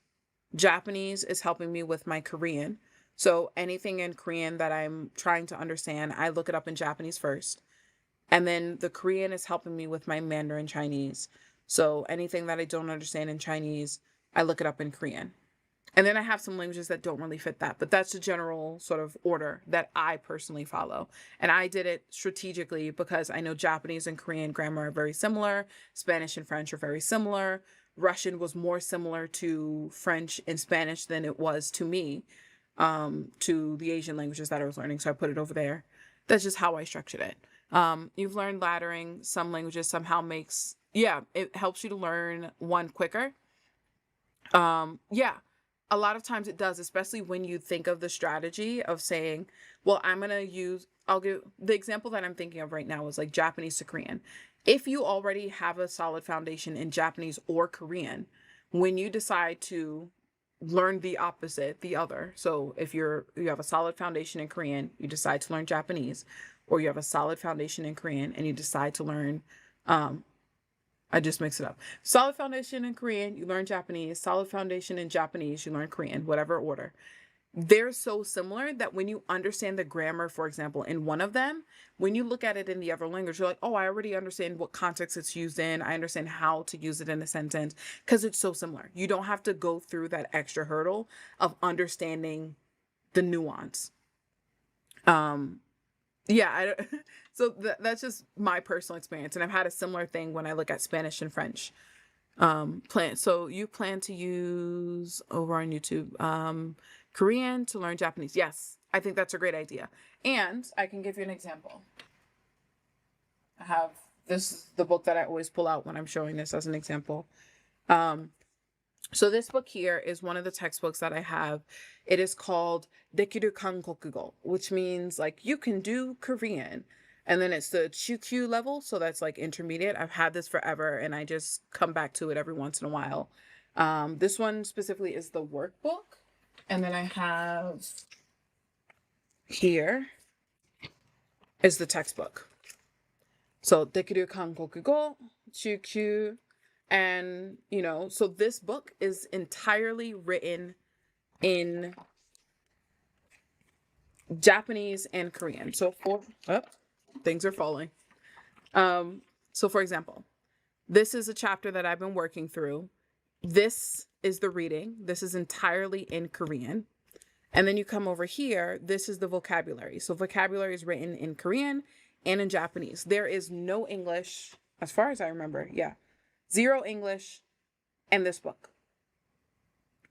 Japanese is helping me with my Korean. So anything in Korean that I'm trying to understand, I look it up in Japanese first. And then the Korean is helping me with my Mandarin Chinese. So anything that I don't understand in Chinese, I look it up in Korean. And then I have some languages that don't really fit that, but that's the general sort of order that I personally follow. And I did it strategically because I know Japanese and Korean grammar are very similar. Spanish and French are very similar. Russian was more similar to French and Spanish than it was to me, to the Asian languages that I was learning. So I put it over there. That's just how I structured it. You've learned laddering. Some languages somehow it helps you to learn one quicker. Yeah, a lot of times it does, especially when you think of the strategy of saying, well, I'll give the example that I'm thinking of right now is like Japanese to Korean. If you already have a solid foundation in Japanese or Korean, when you decide to learn the opposite, the other. So if you have a solid foundation in Korean, you decide to learn Japanese, or you have a solid foundation in Korean and you decide to learn, I just mix it up. Solid foundation in Korean, you learn Japanese. Solid foundation in Japanese, you learn Korean, whatever order. They're so similar that when you understand the grammar, for example, in one of them, when you look at it in the other language, you're like, oh, I already understand what context it's used in. I understand how to use it in a sentence because it's so similar. You don't have to go through that extra hurdle of understanding the nuance. Yeah, so that's just my personal experience. And I've had a similar thing when I look at Spanish and French. So you plan to use over on YouTube, Korean to learn Japanese. Yes, I think that's a great idea. And I can give you an example. This is the book that I always pull out when I'm showing this as an example. So this book here is one of the textbooks that I have. It is called Dekiru Kankokugo, which means like you can do Korean. And then it's the Chukyu level, so that's like intermediate. I've had this forever and I just come back to it every once in a while. This one specifically is the workbook. And then I have here is the textbook. So Dekiru Kankokugo, Chukyu, and so this book is entirely written in Japanese and Korean. So things are falling. So for example, this is a chapter that I've been working through. This is the reading. This is entirely in Korean. And then you come over here, this is the vocabulary. So vocabulary is written in Korean and in Japanese. There is no English, as far as I remember. Yeah. 0 English in this book.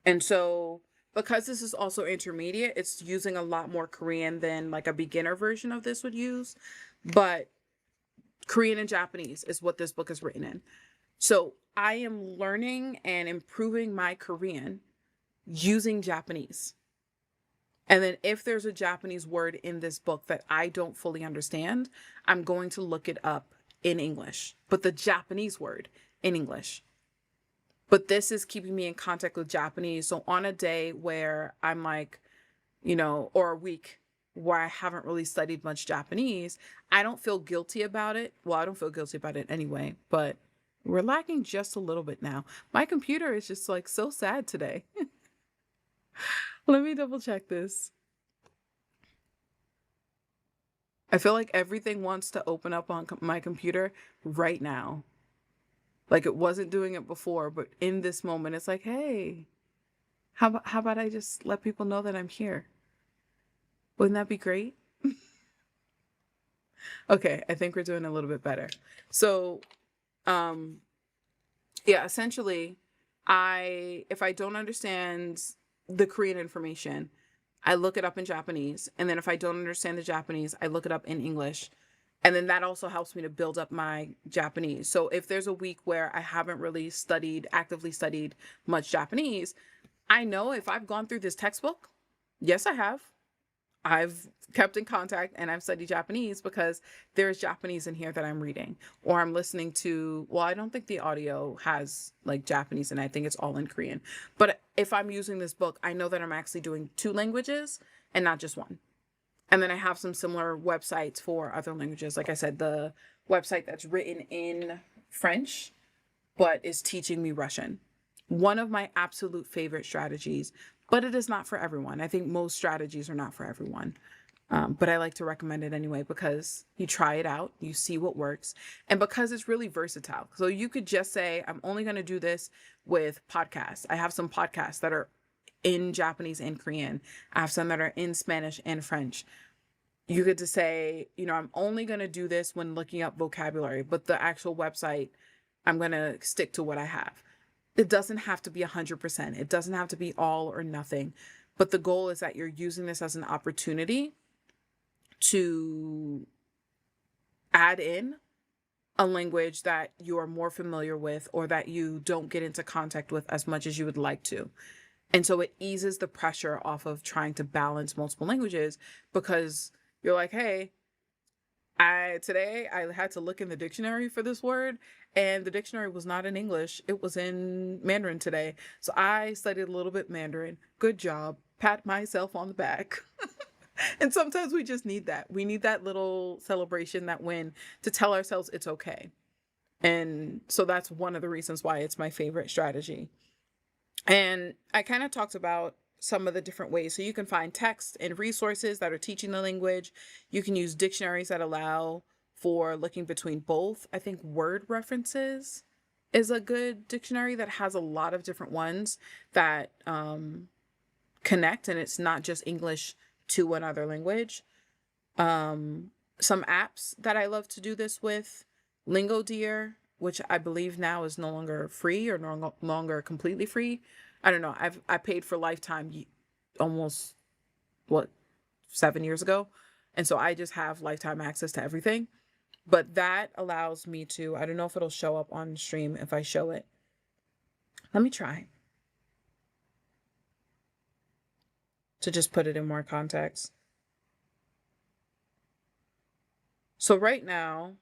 And so because this is also intermediate, it's using a lot more Korean than like a beginner version of this would use. But Korean and Japanese is what this book is written in. So I am learning and improving my Korean using Japanese. And then if there's a Japanese word in this book that I don't fully understand, I'm going to look it up in English, but the Japanese word in English. But this is keeping me in contact with Japanese. So on a day where I'm like, or a week where I haven't really studied much Japanese, I don't feel guilty about it. Well, I don't feel guilty about it anyway, but we're lacking just a little bit now. My computer is just like so sad today. Let me double check this. I feel like everything wants to open up on my computer right now. Like it wasn't doing it before, but in this moment, it's like, hey, how about I just let people know that I'm here? Wouldn't that be great? Okay, I think we're doing a little bit better. So, essentially, if I don't understand the Korean information, I look it up in Japanese. And then if I don't understand the Japanese, I look it up in English. And then that also helps me to build up my Japanese. So if there's a week where I haven't really actively studied much Japanese, I know if I've gone through this textbook, yes, I have. I've kept in contact and I've studied Japanese because there's Japanese in here that I'm reading or I'm listening to. Well, I don't think the audio has like Japanese and I think it's all in Korean. But if I'm using this book, I know that I'm actually doing 2 languages and not just one. And then I have some similar websites for other languages. Like I said, the website that's written in French, but is teaching me Russian. One of my absolute favorite strategies, but it is not for everyone. I think most strategies are not for everyone. But I like to recommend it anyway because you try it out, you see what works, and because it's really versatile. So you could just say, I'm only going to do this with podcasts. I have some podcasts that are in Japanese and Korean. I have some that are in Spanish and French. You get to say, I'm only going to do this when looking up vocabulary, but the actual website, I'm going to stick to what I have. It doesn't have to be 100%. It doesn't have to be all or nothing. But the goal is that you're using this as an opportunity to add in a language that you are more familiar with or that you don't get into contact with as much as you would like to. And so it eases the pressure off of trying to balance multiple languages, because you're like, hey, today I had to look in the dictionary for this word, and the dictionary was not in English. It was in Mandarin today. So I studied a little bit Mandarin. Good job. Pat myself on the back. And sometimes we just need that. We need that little celebration, that win, to tell ourselves it's okay. And so that's one of the reasons why it's my favorite strategy. And I kind of talked about some of the different ways. So you can find text and resources that are teaching the language. You can use dictionaries that allow for looking between both. I think Word References is a good dictionary that has a lot of different ones that connect, and it's not just English to another language. Some apps that I love to do this with, Lingodeer, which I believe now is no longer free or no longer completely free. I don't know. I paid for lifetime almost 7 years ago. And so I just have lifetime access to everything. But that allows me to, I don't know if it'll show up on stream if I show it. Let me try to just put it in more context. So right now,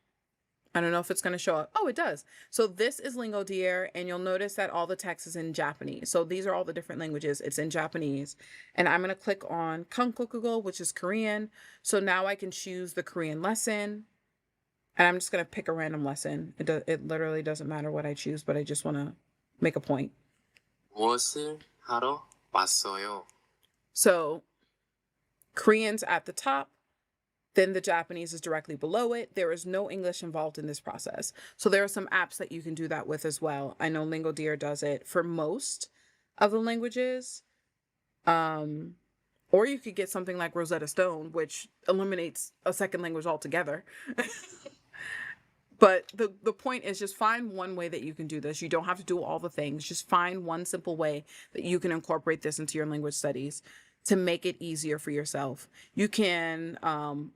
I don't know if it's going to show up. Oh, it does. So this is Lingodeer, and you'll notice that all the text is in Japanese. So these are all the different languages. It's in Japanese. And I'm going to click on Kankokugo, which is Korean. So now I can choose the Korean lesson. And I'm just going to pick a random lesson. It literally doesn't matter what I choose, but I just want to make a point. 무엇을 하러 왔어요? So Korean's at the top. Then the Japanese is directly below it. There is no English involved in this process. So there are some apps that you can do that with as well. I know Lingodeer does it for most of the languages. Or you could get something like Rosetta Stone, which eliminates a second language altogether. But the point is, just find one way that you can do this. You don't have to do all the things. Just find one simple way that you can incorporate this into your language studies to make it easier for yourself. You can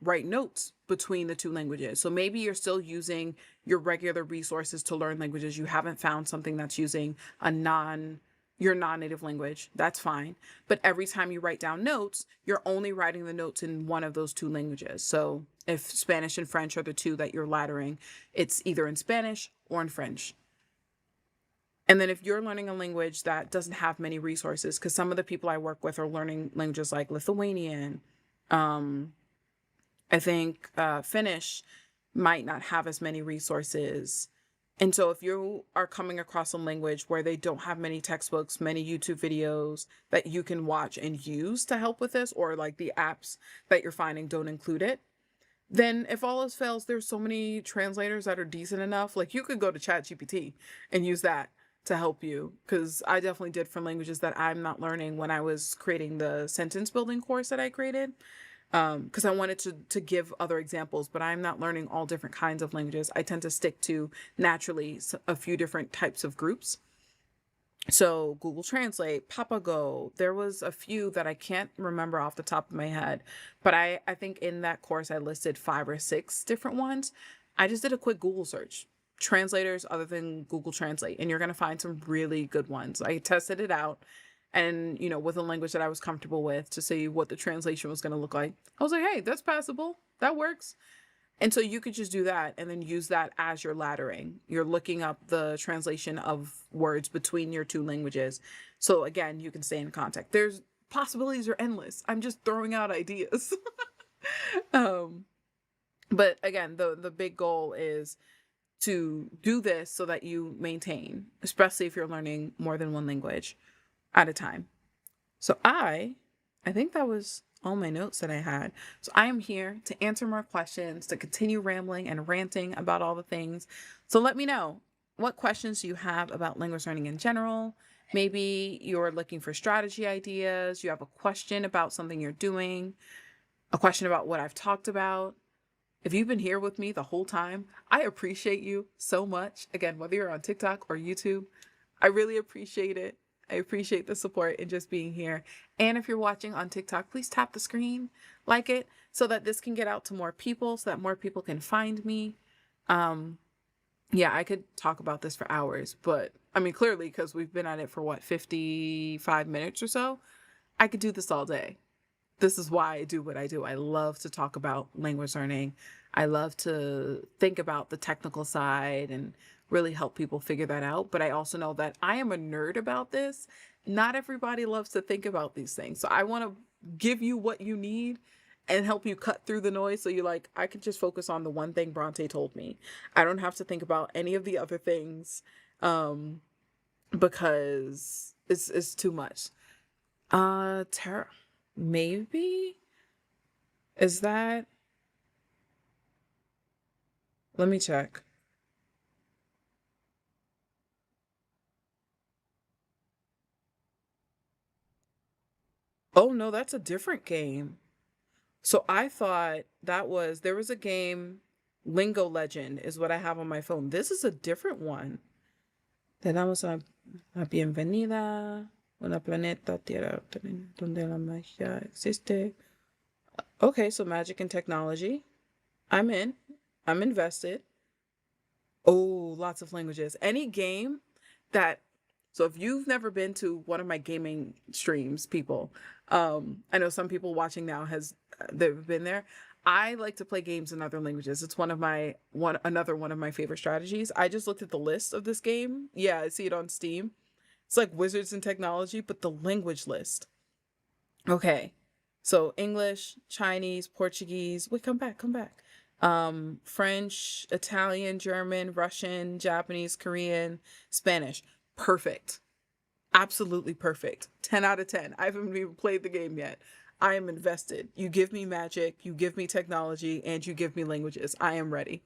write notes between the two languages. So maybe you're still using your regular resources to learn languages. You haven't found something that's using your non-native language. That's fine. But every time you write down notes, you're only writing the notes in one of those two languages. So if Spanish and French are the two that you're laddering, it's either in Spanish or in French. And then if you're learning a language that doesn't have many resources, because some of the people I work with are learning languages like Lithuanian, I think Finnish might not have as many resources. And so if you are coming across a language where they don't have many textbooks, many YouTube videos that you can watch and use to help with this, or like the apps that you're finding don't include it, then if all else fails, there's so many translators that are decent enough. Like you could go to ChatGPT and use that to help you, because I definitely did for languages that I'm not learning when I was creating the sentence building course that I created, because I wanted to give other examples, but I'm not learning all different kinds of languages. I tend to stick to naturally a few different types of groups. So Google Translate, Papago, there was a few that I can't remember off the top of my head, but I think in that course I listed 5 or 6 different ones. I just did a quick Google search. Translators other than Google Translate, and you're going to find some really good ones. I tested it out, and with a language that I was comfortable with, to see what the translation was going to look like. I was like, hey, that's passable, that works. And so you could just do that and then use that as your laddering. You're looking up the translation of words between your two languages, so again, you can stay in contact. There's possibilities are endless. I'm just throwing out ideas. But again, the big goal is to do this so that you maintain, especially if you're learning more than one language at a time. So I think that was all my notes that I had. So I am here to answer more questions, to continue rambling and ranting about all the things. So let me know, what questions do you have about language learning in general? Maybe you're looking for strategy ideas, you have a question about something you're doing, a question about what I've talked about. If you've been here with me the whole time, I appreciate you so much. Again, whether you're on TikTok or YouTube, I really appreciate it. I appreciate the support and just being here. And if you're watching on TikTok, please tap the screen, like it, so that this can get out to more people, so that more people can find me. Yeah, I could talk about this for hours, but I mean, clearly, because we've been at it for what, 55 minutes or so, I could do this all day. This is why I do what I do. I love to talk about language learning. I love to think about the technical side and really help people figure that out. But I also know that I am a nerd about this. Not everybody loves to think about these things. So I want to give you what you need and help you cut through the noise so you're like, I can just focus on the one thing Bront'e told me. I don't have to think about any of the other things because it's too much. Tara, maybe? Is that? Let me check. Oh no, that's a different game. So I thought there was a game, Lingo Legend is what I have on my phone. This is a different one. Te damos la bienvenida a una planeta Tierra donde la magia existe. Okay, so magic and technology. I'm in. I'm invested. Oh, lots of languages. Any game that so if you've never been to one of my gaming streams, people, I know some people watching now they've been there. I like to play games in other languages. It's another one of my favorite strategies. I just looked at the list of this game. Yeah, I see it on Steam. It's like Wizards and Technology, but the language list. Okay. So English, Chinese, Portuguese. Wait, come back, come back. French, Italian, German, Russian, Japanese, Korean, Spanish. Perfect. Absolutely perfect. 10 out of 10. I haven't even played the game yet. I am invested. You give me magic, you give me technology, and you give me languages. I am ready.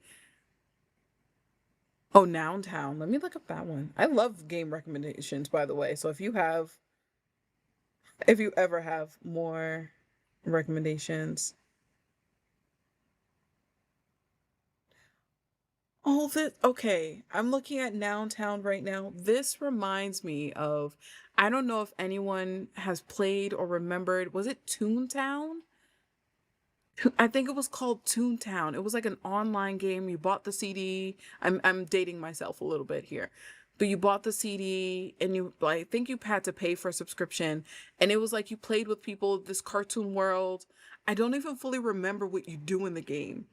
Oh, Noun Town. Let me look up that one. I love game recommendations, by the way. So if you ever have more recommendations. Oh, okay. I'm looking at Noun Town right now. This reminds me of, I don't know if anyone has played or remembered, was it Toontown? I think it was called Toontown. It was like an online game. You bought the CD. I'm dating myself a little bit here. But you bought the CD and I think you had to pay for a subscription. And it was like you played with people, this cartoon world. I don't even fully remember what you do in the game.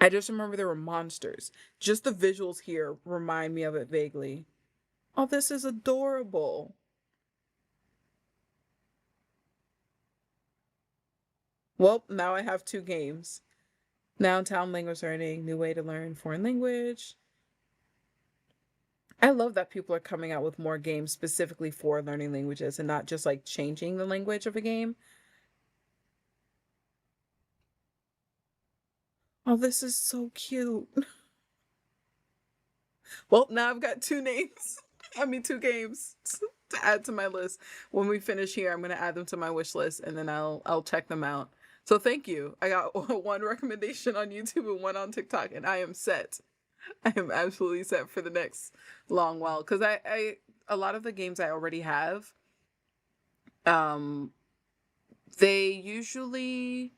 I just remember there were monsters. Just the visuals here remind me of it vaguely. Oh, this is adorable. Well, now I have two games. Downtown language learning, new way to learn foreign language. I love that people are coming out with more games specifically for learning languages and not just like changing the language of a game. Oh, this is so cute. Well, now I've got two names. I mean, two games to add to my list. When we finish here, I'm going to add them to my wish list and then I'll check them out. So thank you. I got one recommendation on YouTube and one on TikTok, and I am set. I am absolutely set for the next long while because I a lot of the games I already have, um, they usually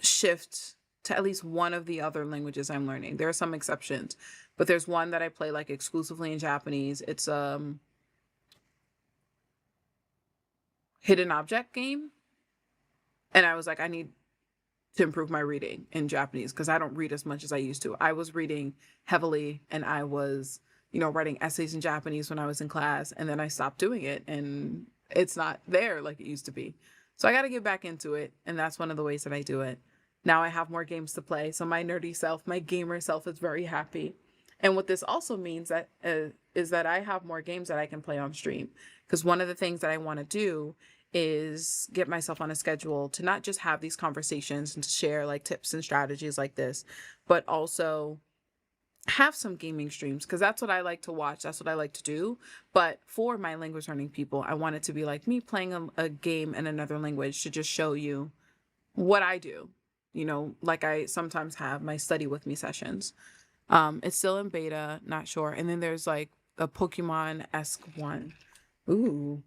shift to at least one of the other languages I'm learning. There are some exceptions, but there's one that I play like exclusively in Japanese. It's hidden object game, and I was like, I need to improve my reading in Japanese because I don't read as much as I used to. I was reading heavily and I was, writing essays in Japanese when I was in class, and then I stopped doing it and it's not there like it used to be. So I got to get back into it, and that's one of the ways that I do it. Now I have more games to play, so my nerdy self, my gamer self is very happy. And what this also means is that I have more games that I can play on stream because one of the things that I want to do is get myself on a schedule to not just have these conversations and to share like tips and strategies like this, but also have some gaming streams because that's what I like to watch. That's what I like to do. But for my language learning people, I want it to be like me playing a game in another language to just show you what I do. You know, like I sometimes have my study with me sessions. It's still in beta, not sure. And then there's like a Pokemon-esque one. Ooh.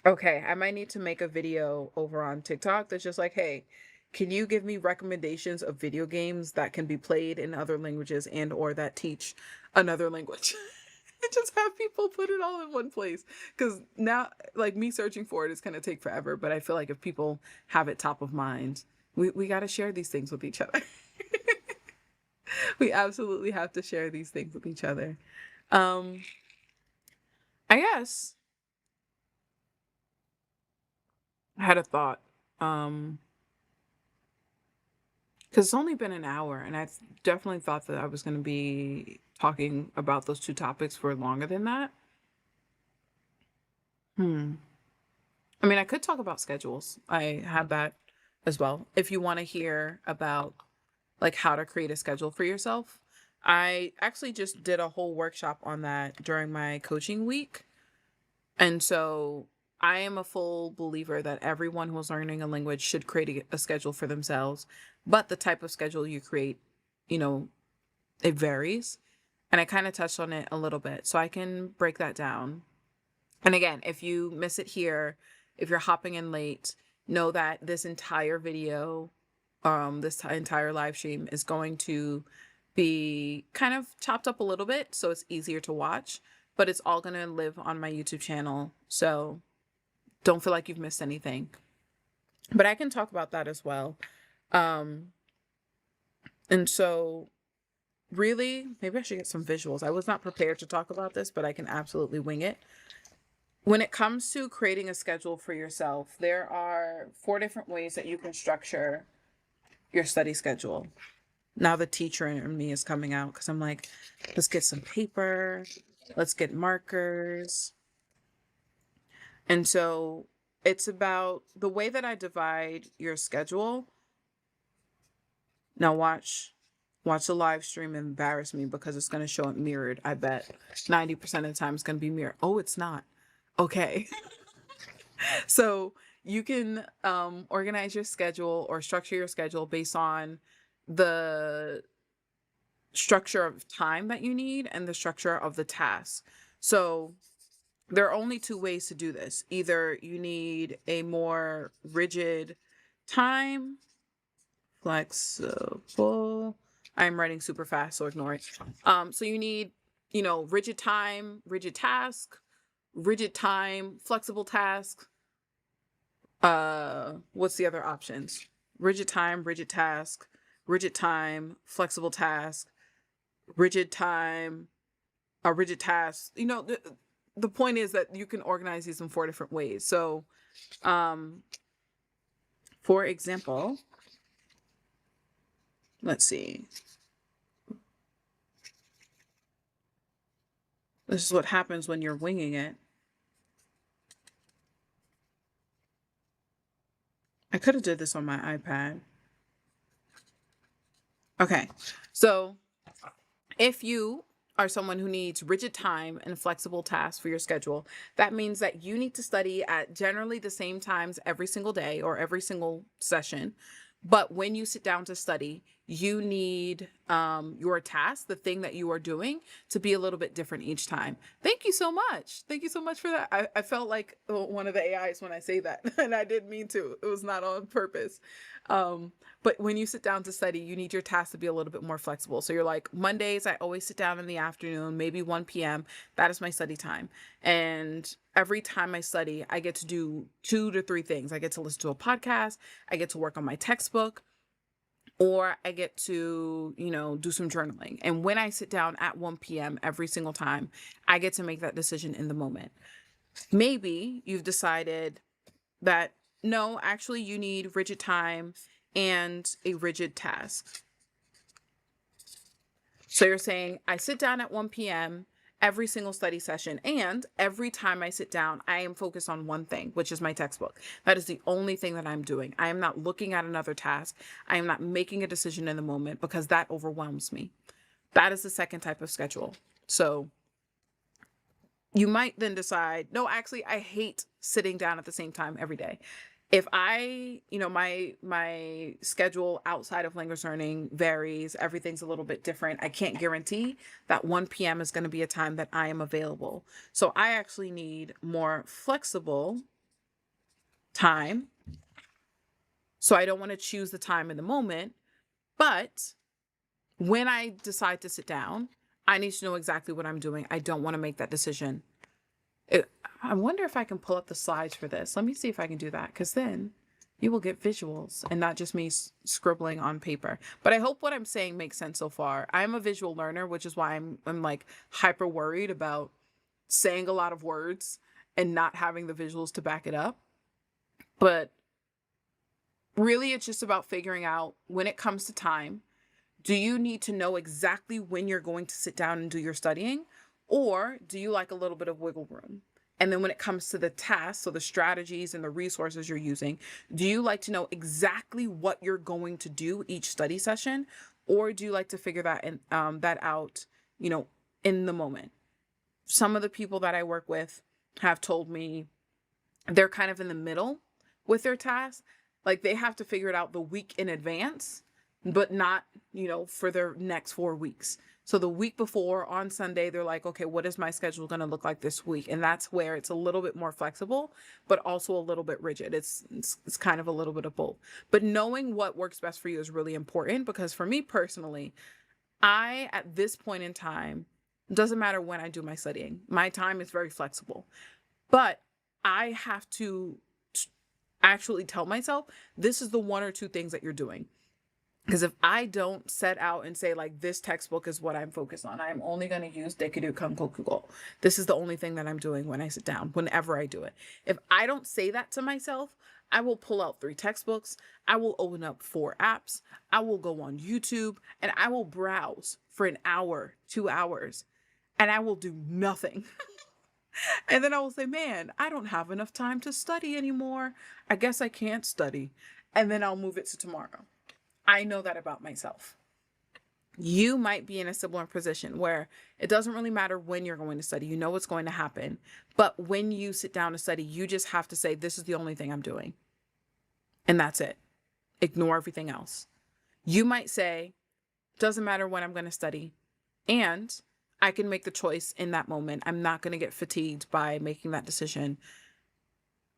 Okay, I might need to make a video over on TikTok that's just like, hey, can you give me recommendations of video games that can be played in other languages and or that teach another language? And just have people put it all in one place. Because now, like me searching for it is going to take forever. But I feel like if people have it top of mind, we got to share these things with each other. We absolutely have to share these things with each other. Um, I guess I had a thought. Because it's only been an hour, and I definitely thought that I was going to be talking about those two topics for longer than that. Hmm. I mean, I could talk about schedules. I have that as well. If you want to hear about like how to create a schedule for yourself, I actually just did a whole workshop on that during my coaching week. And so I am a full believer that everyone who's learning a language should create a schedule for themselves. But the type of schedule you create, you know, it varies. And I kind of touched on it a little bit. So I can break that down. And again, if you miss it here, if you're hopping in late, know that this entire video, this entire live stream is going to be kind of chopped up a little bit so it's easier to watch, but it's all going to live on my YouTube channel. So don't feel like you've missed anything. But I can talk about that as well. And so really, maybe I should get some visuals. I was not prepared to talk about this, but I can absolutely wing it. When it comes to creating a schedule for yourself, there are 4 different ways that you can structure your study schedule. Now the teacher in me is coming out because I'm like, let's get some paper, let's get markers. And so it's about the way that I divide your schedule. Now watch the live stream embarrass me because it's going to show it mirrored. I bet 90% of the time it's going to be mirrored. Oh, it's not. Okay. So you can organize your schedule or structure your schedule based on the structure of time that you need and the structure of the task. So there are only 2 ways to do this. Either you need a more rigid time, flexible. I'm writing super fast, so ignore it. So you need, you know, rigid time, rigid task, rigid time, flexible task. What's the other options? Rigid time, rigid task, rigid time, flexible task, rigid time, a rigid task. You know, the point is that you can organize these in 4 different ways. So, for example, let's see. This is what happens when you're winging it. I could have did this on my iPad. Okay, so if you are someone who needs rigid time and flexible tasks for your schedule, that means that you need to study at generally the same times every single day or every single session. But when you sit down to study, you need your task, the thing that you are doing, to be a little bit different each time. Thank you so much. Thank you so much for that. I felt like one of the AIs when I say that, and I didn't mean to. It was not on purpose. But when you sit down to study, you need your task to be a little bit more flexible. So you're like, Mondays, I always sit down in the afternoon, maybe 1 p.m. That is my study time. And every time I study, I get to do 2 to 3 things. I get to listen to a podcast, I get to work on my textbook, or I get to, you know, do some journaling. And when I sit down at 1 p.m. every single time, I get to make that decision in the moment. Maybe you've decided that no, actually you need rigid time and a rigid task. So you're saying, I sit down at 1 p.m. every single study session. And every time I sit down, I am focused on one thing, which is my textbook. That is the only thing that I'm doing. I am not looking at another task. I am not making a decision in the moment because that overwhelms me. That is the second type of schedule. So you might then decide, no, actually, I hate sitting down at the same time every day. If I, my schedule outside of language learning varies, everything's a little bit different. I can't guarantee that 1 p.m. is going to be a time that I am available. So I actually need more flexible time. So I don't want to choose the time in the moment, but when I decide to sit down, I need to know exactly what I'm doing. I don't want to make that decision. I wonder if I can pull up the slides for this. Let me see if I can do that, because then you will get visuals and not just me scribbling on paper. But I hope what I'm saying makes sense so far. I'm a visual learner, which is why I'm like hyper worried about saying a lot of words and not having the visuals to back it up. But really, it's just about figuring out when it comes to time, do you need to know exactly when you're going to sit down and do your studying? Or do you like a little bit of wiggle room? And then when it comes to the tasks, so the strategies and the resources you're using, do you like to know exactly what you're going to do each study session? Or do you like to figure that out, in the moment? Some of the people that I work with have told me they're kind of in the middle with their tasks. Like they have to figure it out the week in advance, but not, for their next 4 weeks. So the week before on Sunday, they're like, okay, what is my schedule going to look like this week? And that's where it's a little bit more flexible, but also a little bit rigid. It's kind of a little bit of both. But knowing what works best for you is really important, because for me personally, at this point in time, doesn't matter when I do my studying, my time is very flexible, but I have to actually tell myself, this is the 1 or 2 things that you're doing. Because if I don't set out and say, like, this textbook is what I'm focused on, I'm only going to use Dekiru Kankokugo. This is the only thing that I'm doing when I sit down, whenever I do it. If I don't say that to myself, I will pull out 3 textbooks. I will open up 4 apps. I will go on YouTube and I will browse for an hour, 2 hours, and I will do nothing. And then I will say, man, I don't have enough time to study anymore. I guess I can't study. And then I'll move it to tomorrow. I know that about myself. You might be in a similar position where it doesn't really matter when you're going to study. You know what's going to happen. But when you sit down to study, you just have to say, this is the only thing I'm doing. And that's it. Ignore everything else. You might say, doesn't matter when I'm going to study. And I can make the choice in that moment. I'm not going to get fatigued by making that decision.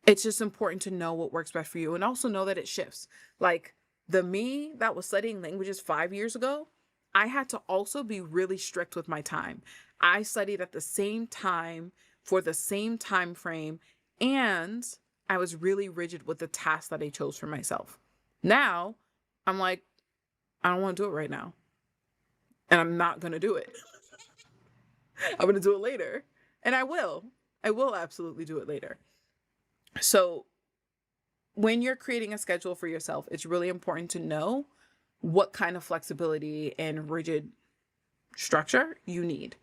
It's just important to know what works best for you, and also know that it shifts. Like the me that was studying languages 5 years ago, I had to also be really strict with my time. I studied at the same time for the same time frame, and I was really rigid with the tasks that I chose for myself. Now, I'm like, I don't want to do it right now. And I'm not going to do it. I'm going to do it later. And I will. I will absolutely do it later. So when you're creating a schedule for yourself, it's really important to know what kind of flexibility and rigid structure you need,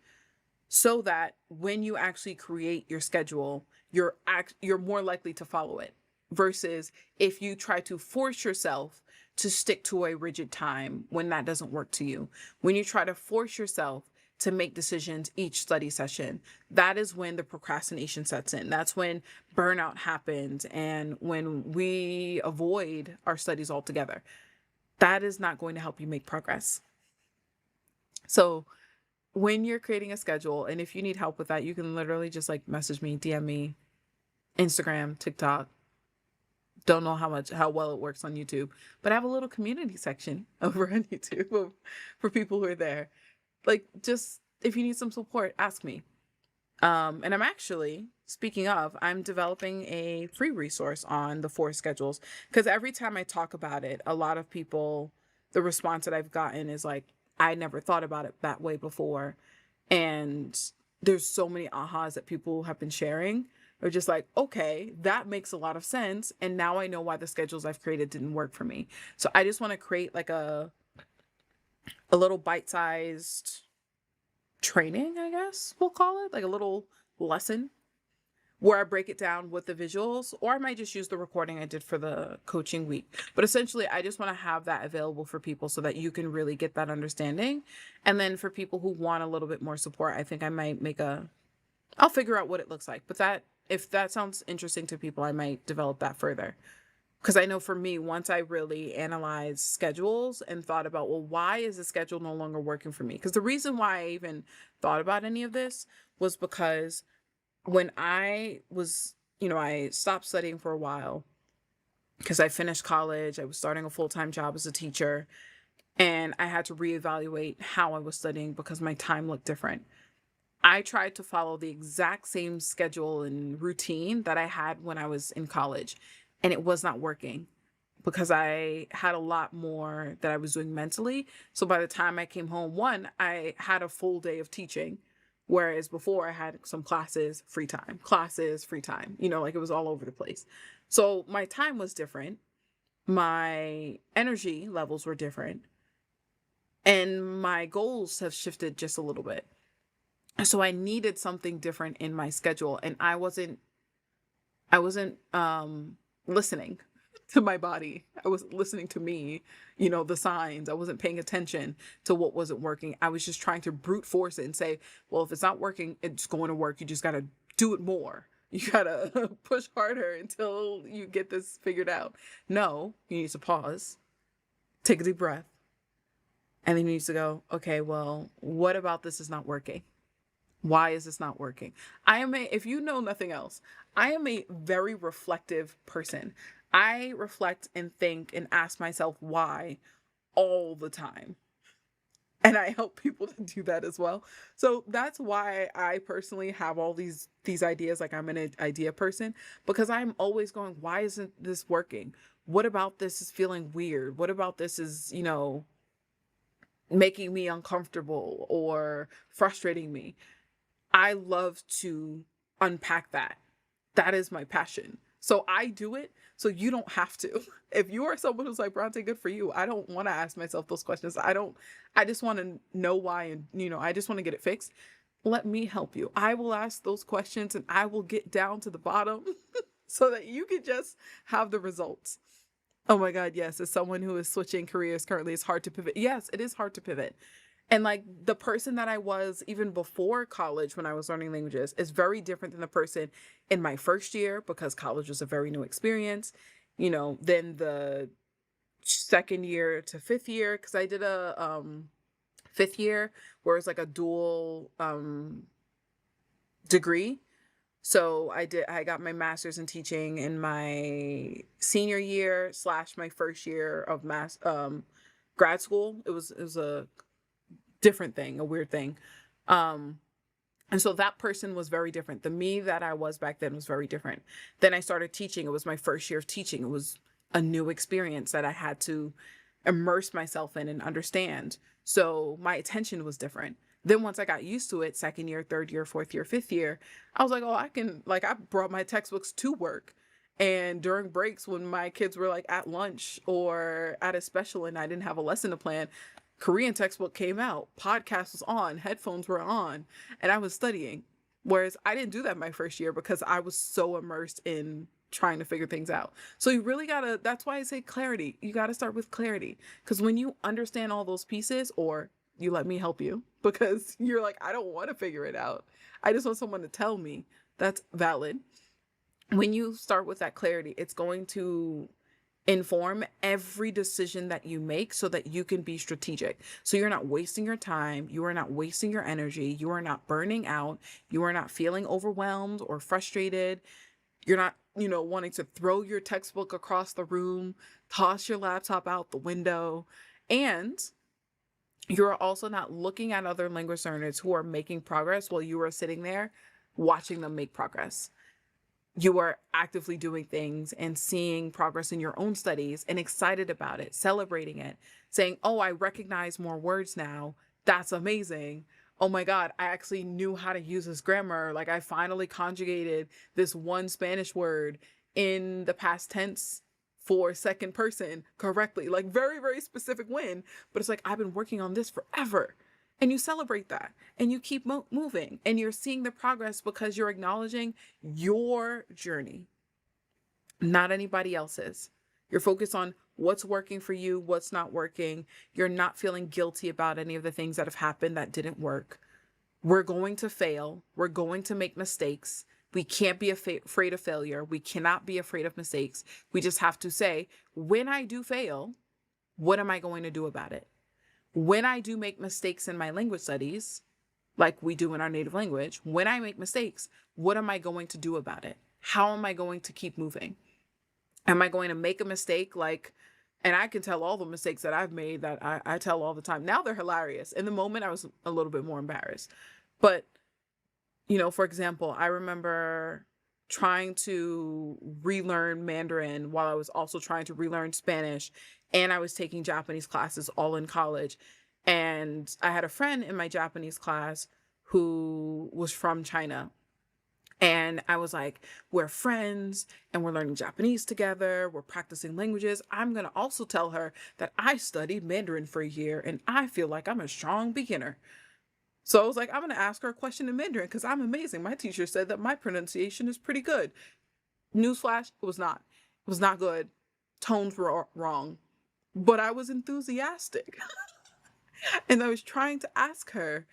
so that when you actually create your schedule, you're more likely to follow it, versus if you try to force yourself to stick to a rigid time when that doesn't work to you. When you try to force yourself to make decisions each study session, that is when the procrastination sets in. That's when burnout happens, and when we avoid our studies altogether. That is not going to help you make progress. So when you're creating a schedule, and if you need help with that, you can literally just like message me, DM me, Instagram, TikTok. Don't know how well it works on YouTube, but I have a little community section over on YouTube for people who are there. Like, just if you need some support, ask me. And I'm actually, speaking of, I'm developing a free resource on the 4 schedules, because every time I talk about it, a lot of people, the response that I've gotten is like, I never thought about it that way before. And there's so many ahas that people have been sharing. They're just like, okay, that makes a lot of sense. And now I know why the schedules I've created didn't work for me. So I just want to create like a little bite-sized training, I guess we'll call it, like a little lesson where I break it down with the visuals, or I might just use the recording I did for the coaching week. But essentially, I just want to have that available for people so that you can really get that understanding. And then for people who want a little bit more support, I think I might I'll figure out what it looks like. But if that sounds interesting to people, I might develop that further. Because I know for me, once I really analyzed schedules and thought about, well, why is the schedule no longer working for me? Because the reason why I even thought about any of this was because when I was, I stopped studying for a while because I finished college. I was starting a full-time job as a teacher, and I had to reevaluate how I was studying because my time looked different. I tried to follow the exact same schedule and routine that I had when I was in college, and it was not working because I had a lot more that I was doing mentally. So by the time I came home, one, I had a full day of teaching, whereas before I had some classes, free time, like it was all over the place. So my time was different. My energy levels were different, and my goals have shifted just a little bit. So I needed something different in my schedule, and I wasn't listening to my body. I was listening to me, the signs. I wasn't paying attention to what wasn't working. I was just trying to brute force it and say, well, if it's not working, it's going to work. You just got to do it more. You got to push harder until you get this figured out. No, you need to pause, take a deep breath, and then you need to go, okay, well, what about this is not working? Why is this not working? If you know nothing else, I am a very reflective person. I reflect and think and ask myself why all the time. And I help people to do that as well. So that's why I personally have all these ideas. Like, I'm an idea person, because I'm always going, why isn't this working? What about this is feeling weird? What about this is, making me uncomfortable or frustrating me? I love to unpack that. That is my passion. So I do it so you don't have to. If you are someone who's like, Bront'e, good for you. I don't want to ask myself those questions. I just want to know why, and, I just want to get it fixed. Let me help you. I will ask those questions and I will get down to the bottom so that you can just have the results. Oh my God, yes. As someone who is switching careers currently, it's hard to pivot. Yes, it is hard to pivot. And like, the person that I was even before college when I was learning languages is very different than the person in my first year, because college was a very new experience, then the second year to fifth year, because I did a fifth year where it's like a dual degree. So I got my master's in teaching in my senior year / my first year of grad school. It was a different thing, a weird thing. And so that person was very different. The me that I was back then was very different. Then I started teaching. It was my first year of teaching. It was a new experience that I had to immerse myself in and understand. So my attention was different. Then once I got used to it, second year, third year, fourth year, fifth year, I was like, oh, I brought my textbooks to work. And during breaks, when my kids were like at lunch or at a special and I didn't have a lesson to plan, Korean textbook came out, podcast was on, headphones were on, and I was studying. Whereas I didn't do that my first year because I was so immersed in trying to figure things out. So you really gotta, that's why I say clarity. You gotta start with clarity. Because when you understand all those pieces, or you let me help you, because you're like, I don't want to figure it out. I just want someone to tell me. That's valid. When you start with that clarity, it's going to inform every decision that you make so that you can be strategic. So you're not wasting your time. You are not wasting your energy. You are not burning out. You are not feeling overwhelmed or frustrated. You're not, wanting to throw your textbook across the room, toss your laptop out the window. And you're also not looking at other language learners who are making progress while you are sitting there watching them make progress. You are actively doing things and seeing progress in your own studies and excited about it, celebrating it, saying, oh, I recognize more words now. That's amazing. Oh my God, I actually knew how to use this grammar. Like, I finally conjugated this one Spanish word in the past tense for second person correctly. Like, very, very specific win. But it's like, I've been working on this forever. And you celebrate that and you keep moving and you're seeing the progress because you're acknowledging your journey, not anybody else's. You're focused on what's working for you, what's not working. You're not feeling guilty about any of the things that have happened that didn't work. We're going to fail. We're going to make mistakes. We can't be afraid of failure. We cannot be afraid of mistakes. We just have to say, when I do fail, what am I going to do about it? When I do make mistakes in my language studies, like we do in our native language, when I make mistakes, what am I going to do about it? How am I going to keep moving? Am I going to make a mistake and I can tell all the mistakes that I've made that I tell all the time. Now they're hilarious. In the moment, I was a little bit more embarrassed. But, for example, I remember trying to relearn Mandarin while I was also trying to relearn Spanish. And I was taking Japanese classes all in college. And I had a friend in my Japanese class who was from China. And I was like, we're friends and we're learning Japanese together. We're practicing languages. I'm going to also tell her that I studied Mandarin for a year and I feel like I'm a strong beginner. So I was like, I'm going to ask her a question in Mandarin because I'm amazing. My teacher said that my pronunciation is pretty good. Newsflash, it was not. It was not good. Tones were wrong. But I was enthusiastic. And I was trying to ask her,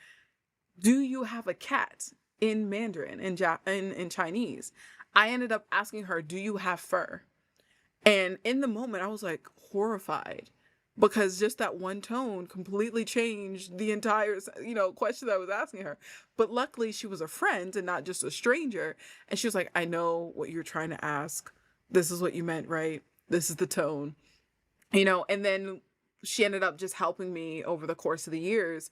do you have a cat? In Mandarin, in Chinese. I ended up asking her, do you have fur? And in the moment, I was like horrified because just that one tone completely changed the entire, question that I was asking her. But luckily she was a friend and not just a stranger. And she was like, I know what you're trying to ask. This is what you meant, right? This is the tone, and then she ended up just helping me over the course of the years.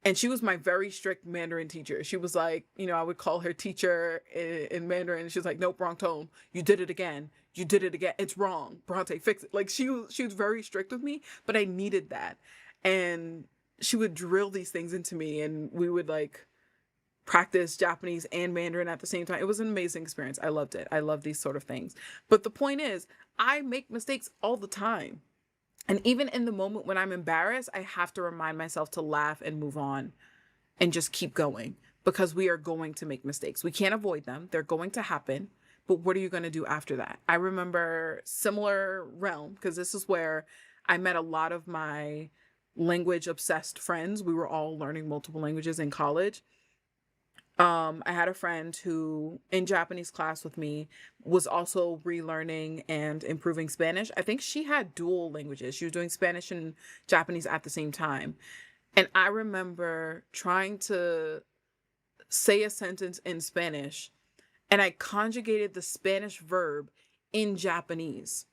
And she was my very strict Mandarin teacher. She was like, I would call her teacher in Mandarin. And she was like, nope, wrong tone. You did it again. You did it again. It's wrong. Bront'e, fix it. Like she was very strict with me, but I needed that. And she would drill these things into me and we would practice Japanese and Mandarin at the same time. It was an amazing experience. I loved it. I love these sort of things. But the point is, I make mistakes all the time. And even in the moment when I'm embarrassed, I have to remind myself to laugh and move on and just keep going because we are going to make mistakes. We can't avoid them. They're going to happen. But what are you going to do after that? I remember similar realm because this is where I met a lot of my language obsessed friends. We were all learning multiple languages in college. I had a friend who in Japanese class with me was also relearning and improving Spanish. I think she had dual languages. She was doing Spanish and Japanese at the same time. And I remember trying to say a sentence in Spanish and I conjugated the Spanish verb in Japanese.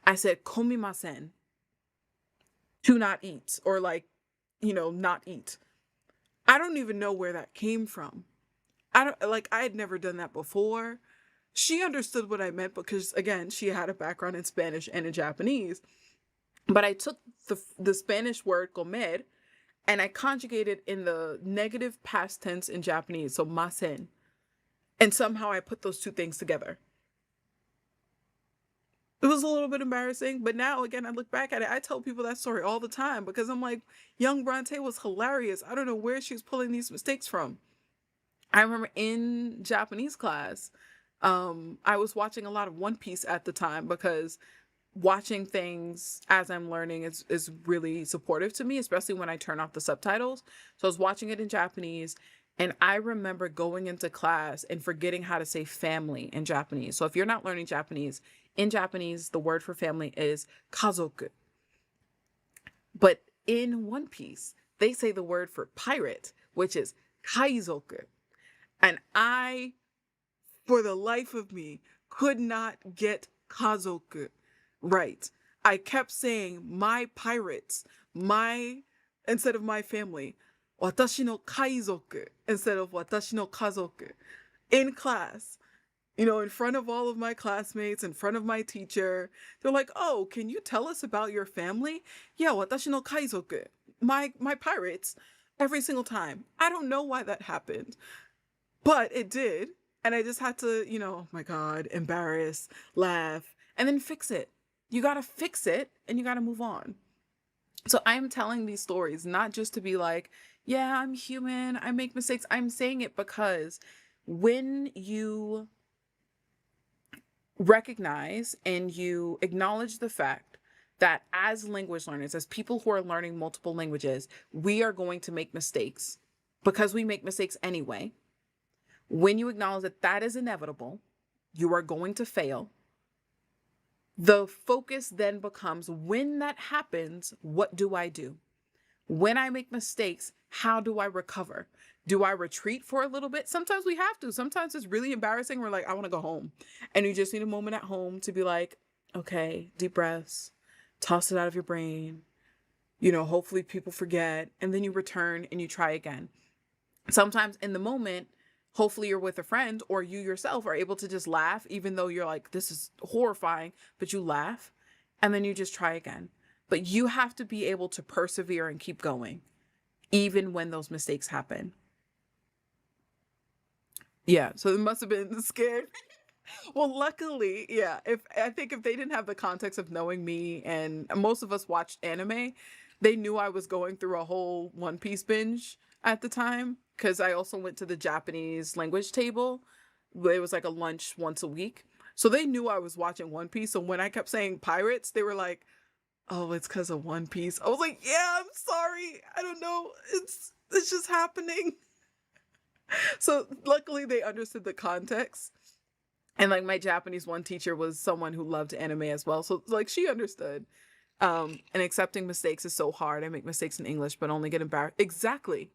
I said komimasen, to not eat, or not eat. I don't even know where that came from. I had never done that before. She understood what I meant because again, she had a background in Spanish and in Japanese. But I took the Spanish word comer and I conjugated in the negative past tense in Japanese, so masen. And somehow I put those two things together. It was a little bit embarrassing, but now again, I look back at it, I tell people that story all the time because I'm like, young Bront'e was hilarious. I don't know where she was pulling these mistakes from. I remember in Japanese class, I was watching a lot of One Piece at the time because watching things as I'm learning is really supportive to me, especially when I turn off the subtitles. So I was watching it in Japanese and I remember going into class and forgetting how to say family in Japanese. So if you're not learning Japanese, in Japanese, the word for family is kazoku. But in One Piece, they say the word for pirate, which is kaizoku. And I, for the life of me, could not get kazoku right. I kept saying my pirates, instead of my family, watashi no kaizoku, instead of watashi no kazoku, in class. In front of all of my classmates, in front of my teacher. They're like, oh, can you tell us about your family? Yeah, watashi no kaizoku, my pirates, every single time. I don't know why that happened. But it did. And I just had to, oh my God, embarrass, laugh, and then fix it. You got to fix it and you got to move on. So I'm telling these stories, not just to be like, Yeah, I'm human. I make mistakes. I'm saying it because when you recognize and you acknowledge the fact that as language learners, as people who are learning multiple languages, we are going to make mistakes because we make mistakes anyway. When you acknowledge that that is inevitable, you are going to fail. The focus then becomes, when that happens, what do I do? When I make mistakes, how do I recover? Do I retreat for a little bit? Sometimes we have to. Sometimes it's really embarrassing. We're like, I want to go home. And you just need a moment at home to be like, okay, deep breaths, toss it out of your brain. Hopefully people forget. And then you return and you try again. Sometimes in the moment, hopefully you're with a friend or you yourself are able to just laugh, even though you're like, this is horrifying, but you laugh and then you just try again. But you have to be able to persevere and keep going, even when those mistakes happen. Yeah, so it must have been scared. Well, luckily, yeah. If I think if they didn't have the context of knowing me, and most of us watched anime, they knew I was going through a whole One Piece binge at the time because I also went to the Japanese language table. It was like a lunch once a week. So they knew I was watching One Piece. So when I kept saying pirates, they were like, "Oh, it's because of One Piece." I was like, "Yeah, I'm sorry. I don't know. It's just happening." So luckily they understood the context. And like my Japanese one teacher was someone who loved anime as well. So like she understood. And accepting mistakes is so hard. I make mistakes in English, but only get embarrassed. Exactly.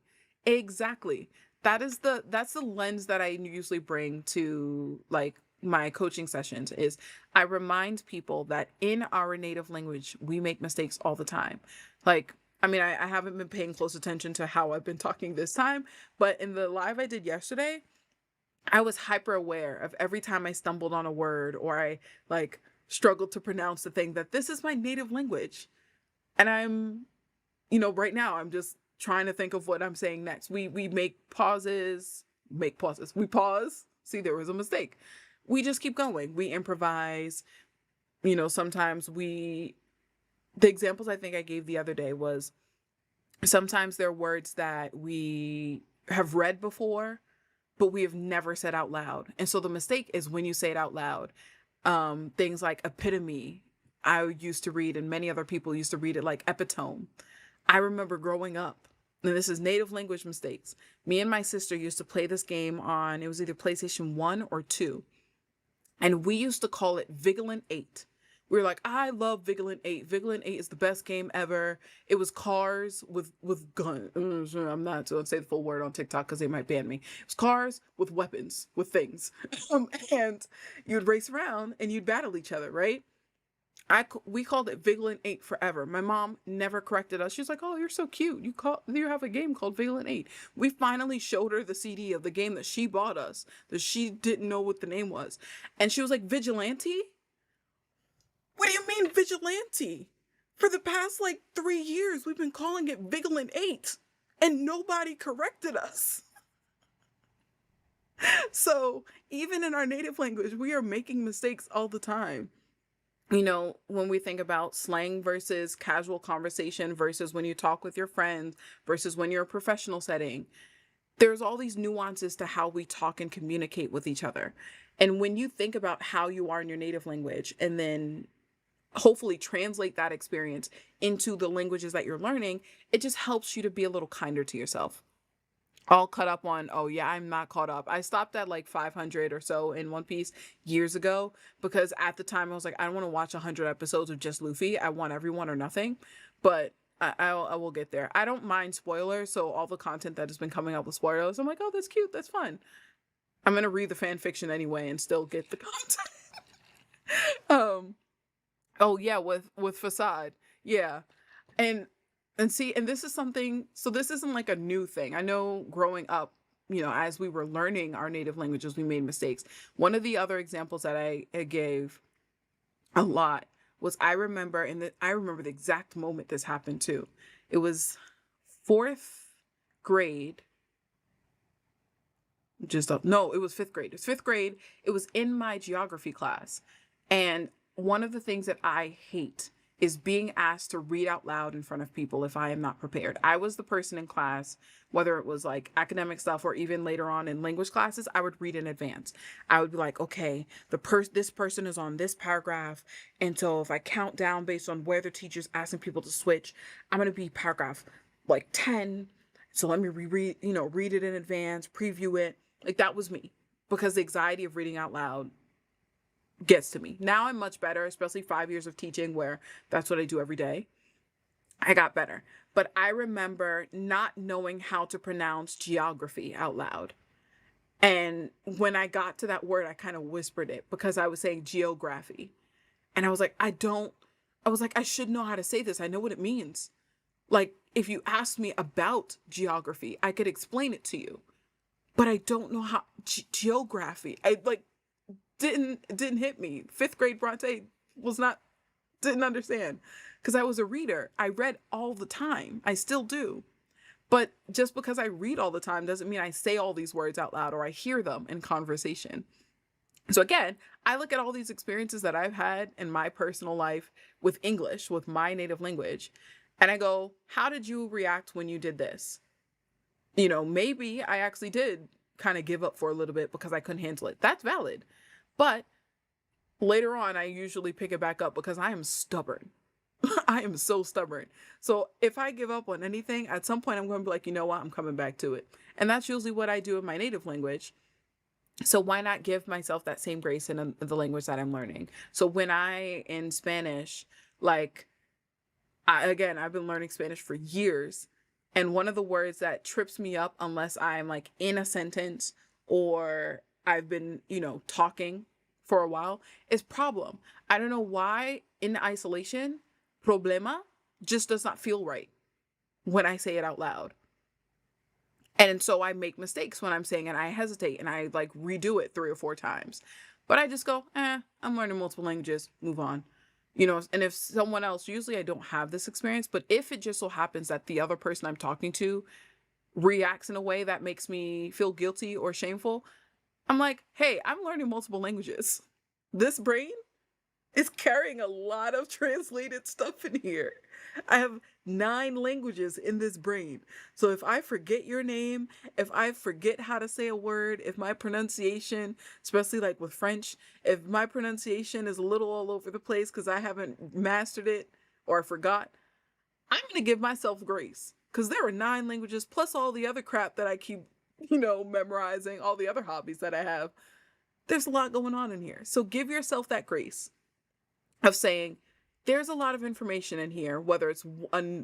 Exactly. That's the lens that I usually bring to like my coaching sessions is I remind people that in our native language, we make mistakes all the time. Like, I mean, I haven't been paying close attention to how I've been talking this time, but in the live I did yesterday, I was hyper aware of every time I stumbled on a word or I like struggled to pronounce the thing that this is my native language. And right now I'm just trying to think of what I'm saying next. We make pauses. We pause. See, there was a mistake. We just keep going. We improvise. Sometimes the examples I think I gave the other day was sometimes there are words that we have read before but we have never said out loud. And so the mistake is when you say it out loud. Things like epitome, I used to read, and many other people used to read it like epitome. I remember growing up, and this is native language mistakes. Me and my sister used to play this game it was either PlayStation 1 or 2. And we used to call it Vigilant 8. We were like, I love Vigilant 8. Vigilant 8 is the best game ever. It was cars with gun. I'm not going to say the full word on TikTok because they might ban me. It was cars with weapons, with things. And you'd race around and you'd battle each other, right? We called it Vigilant 8 forever. My mom never corrected us. She's like, "Oh, you're so cute. You have a game called Vigilant 8." We finally showed her the CD of the game that she bought us, that she didn't know what the name was. And she was like, "Vigilante? What do you mean vigilante? For the past like 3 years we've been calling it Vigilant 8 and nobody corrected us." So, even in our native language, we are making mistakes all the time. When we think about slang versus casual conversation versus when you talk with your friends versus when you're in a professional setting, there's all these nuances to how we talk and communicate with each other. And when you think about how you are in your native language and then hopefully translate that experience into the languages that you're learning, it just helps you to be a little kinder to yourself. All caught up on, oh yeah, I'm not caught up. I stopped at like 500 or so in One Piece years ago because at the time I was like, I don't want to watch 100 episodes of just Luffy. I want everyone or nothing. But I will get there. I don't mind spoilers, so all the content that has been coming out with spoilers, I'm like, oh, that's cute, that's fun. I'm gonna read the fan fiction anyway and still get the content. um, oh yeah, with Facade, yeah, and see, and this is something, so this isn't like a new thing. I know growing up, as we were learning our native languages, we made mistakes. One of the other examples that I gave a lot was I remember the exact moment this happened too. It was fourth grade. No, it was fifth grade. It was fifth grade. It was in my geography class. And one of the things that I hate is being asked to read out loud in front of people if I am not prepared. I was the person in class, whether it was like academic stuff or even later on in language classes, I would read in advance. I would be like, okay, this person is on this paragraph. And so if I count down based on where the teacher's asking people to switch, I'm going to be paragraph like 10. So let me reread, read it in advance, preview it. Like that was me, because the anxiety of reading out loud gets to me. Now I'm much better, especially 5 years of teaching where that's what I do every day. I got better. But I remember not knowing how to pronounce geography out loud. And when I got to that word, I kind of whispered it because I was saying geography. And I was like, I should know how to say this. I know what it means. Like, if you asked me about geography, I could explain it to you. But I don't know how geography. I like didn't hit me. 5th grade Bront'e didn't understand, because I was a reader. I read all the time. I still do. But just because I read all the time doesn't mean I say all these words out loud or I hear them in conversation. So again, I look at all these experiences that I've had in my personal life with English, with my native language, and I go, how did you react when you did this? Maybe I actually did kind of give up for a little bit because I couldn't handle it. That's valid. But later on, I usually pick it back up because I am stubborn. I am so stubborn. So if I give up on anything, at some point I'm going to be like, you know what? I'm coming back to it. And that's usually what I do in my native language. So why not give myself that same grace in the language that I'm learning? So when in Spanish, like, I've been learning Spanish for years. And one of the words that trips me up, unless I'm like in a sentence or I've been, talking for a while, is problem. I don't know why in isolation, problema just does not feel right when I say it out loud. And so I make mistakes when I'm saying it. I hesitate and I like redo it 3 or 4 times. But I just go, I'm learning multiple languages, move on. And if someone else, usually I don't have this experience, but if it just so happens that the other person I'm talking to reacts in a way that makes me feel guilty or shameful, I'm like, hey, I'm learning multiple languages. This brain is carrying a lot of translated stuff in here. I have 9 languages in this brain. So if I forget your name, if I forget how to say a word, if my pronunciation, especially like with French, if my pronunciation is a little all over the place because I haven't mastered it or I forgot, I'm going to give myself grace, because there are 9 languages plus all the other crap that I keep, memorizing, all the other hobbies that I have. There's a lot going on in here. So give yourself that grace of saying, there's a lot of information in here, whether it's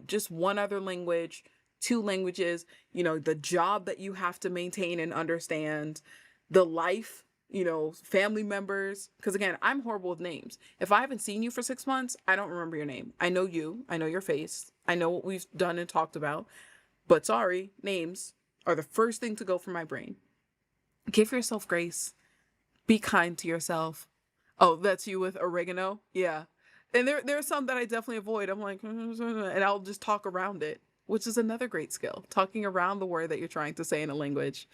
just one other language, 2 languages, the job that you have to maintain and understand, the life, family members. Because again, I'm horrible with names. If I haven't seen you for 6 months, I don't remember your name. I know you, I know your face, I know what we've done and talked about, but sorry, names are the first thing to go from my brain. Give yourself grace. Be kind to yourself. Oh, that's you with oregano? Yeah. And there are some that I definitely avoid. I'm like, and I'll just talk around it, which is another great skill. Talking around the word that you're trying to say in a language.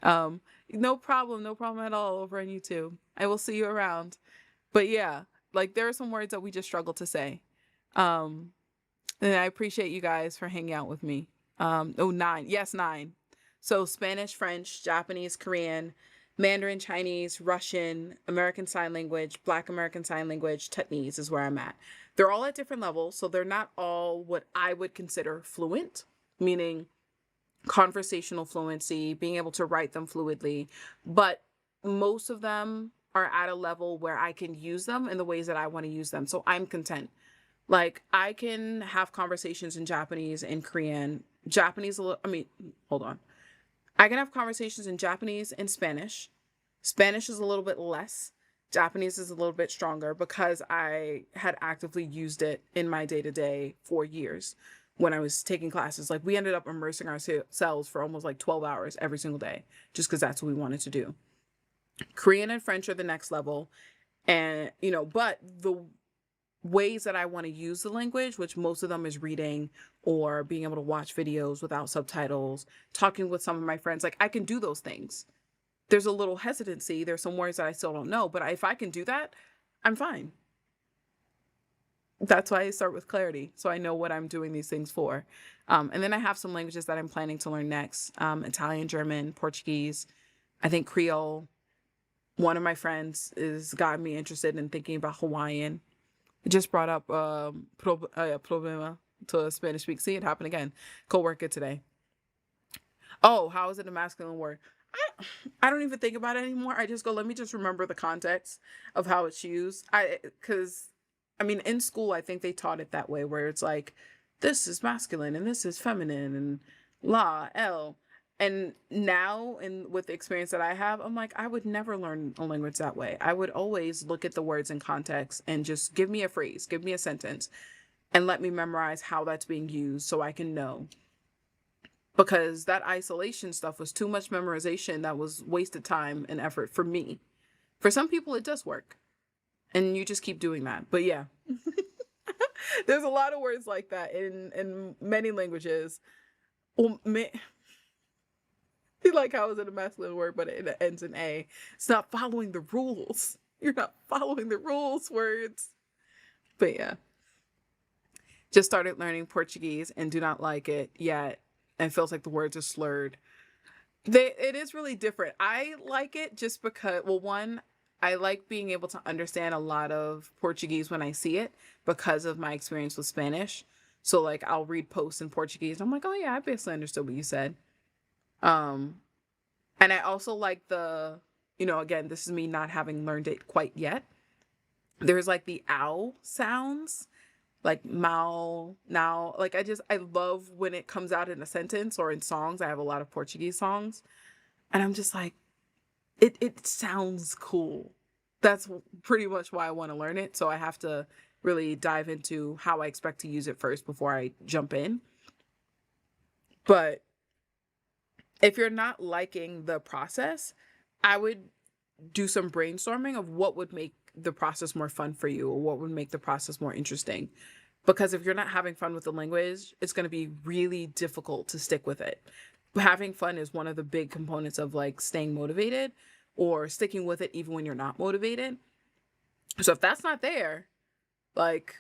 No problem at all over on YouTube. I will see you around. But yeah, like there are some words that we just struggle to say. And I appreciate you guys for hanging out with me. 9. Yes, 9. So Spanish, French, Japanese, Korean, Mandarin, Chinese, Russian, American Sign Language, Black American Sign Language, Tutnese is where I'm at. They're all at different levels, so they're not all what I would consider fluent, meaning conversational fluency, being able to write them fluidly, but most of them are at a level where I can use them in the ways that I want to use them. So I'm content. Like I can have conversations in Japanese and Korean. Hold on. I can have conversations in Japanese and Spanish. Spanish is a little bit less. Japanese is a little bit stronger because I had actively used it in my day-to-day for years when I was taking classes. Like we ended up immersing ourselves for almost like 12 hours every single day just because that's what we wanted to do. Korean and French are the next level. And, but the ways that I want to use the language, which most of them is reading or being able to watch videos without subtitles, talking with some of my friends, like I can do those things. There's a little hesitancy. There's some words that I still don't know, but if I can do that, I'm fine. That's why I start with clarity, so I know what I'm doing these things for. And then I have some languages that I'm planning to learn next: Italian, German, Portuguese. I think Creole. One of my friends is got me interested in thinking about Hawaiian. It just brought up problema to a Spanish speak. See, it happened again. Coworker today. Oh, how is it a masculine word? I don't even think about it anymore. I just go, let me just remember the context of how it's used. Because I mean, in school, I think they taught it that way, where it's like, this is masculine and this is feminine and la, L. And now, and with the experience that I have, I'm like, I would never learn a language that way. I would always look at the words in context and just give me a phrase, give me a sentence, and let me memorize how that's being used so I can know. Because that isolation stuff was too much memorization that was wasted time and effort for me. For some people, it does work. And you just keep doing that. But yeah, there's a lot of words like that in many languages. Well, like how is it a masculine word, but it ends in A? It's not following the rules. You're not following the rules, words. But yeah, just started learning Portuguese and do not like it yet. And feels like the words are slurred. It is really different. I like it just because, well, one, I like being able to understand a lot of Portuguese when I see it because of my experience with Spanish. So like I'll read posts in Portuguese. I'm like, oh yeah, I basically understood what you said. Um, and I also like again, this is me not having learned it quite yet. There's like the ow sounds, like mal, now. Like I love when it comes out in a sentence or in songs. I have a lot of Portuguese songs. And I'm just like, it sounds cool. That's pretty much why I want to learn it. So I have to really dive into how I expect to use it first before I jump in. But if you're not liking the process, I would do some brainstorming of what would make the process more fun for you or what would make the process more interesting. Because if you're not having fun with the language, it's going to be really difficult to stick with it. Having fun is one of the big components of like staying motivated or sticking with it even when you're not motivated. So if that's not there, like,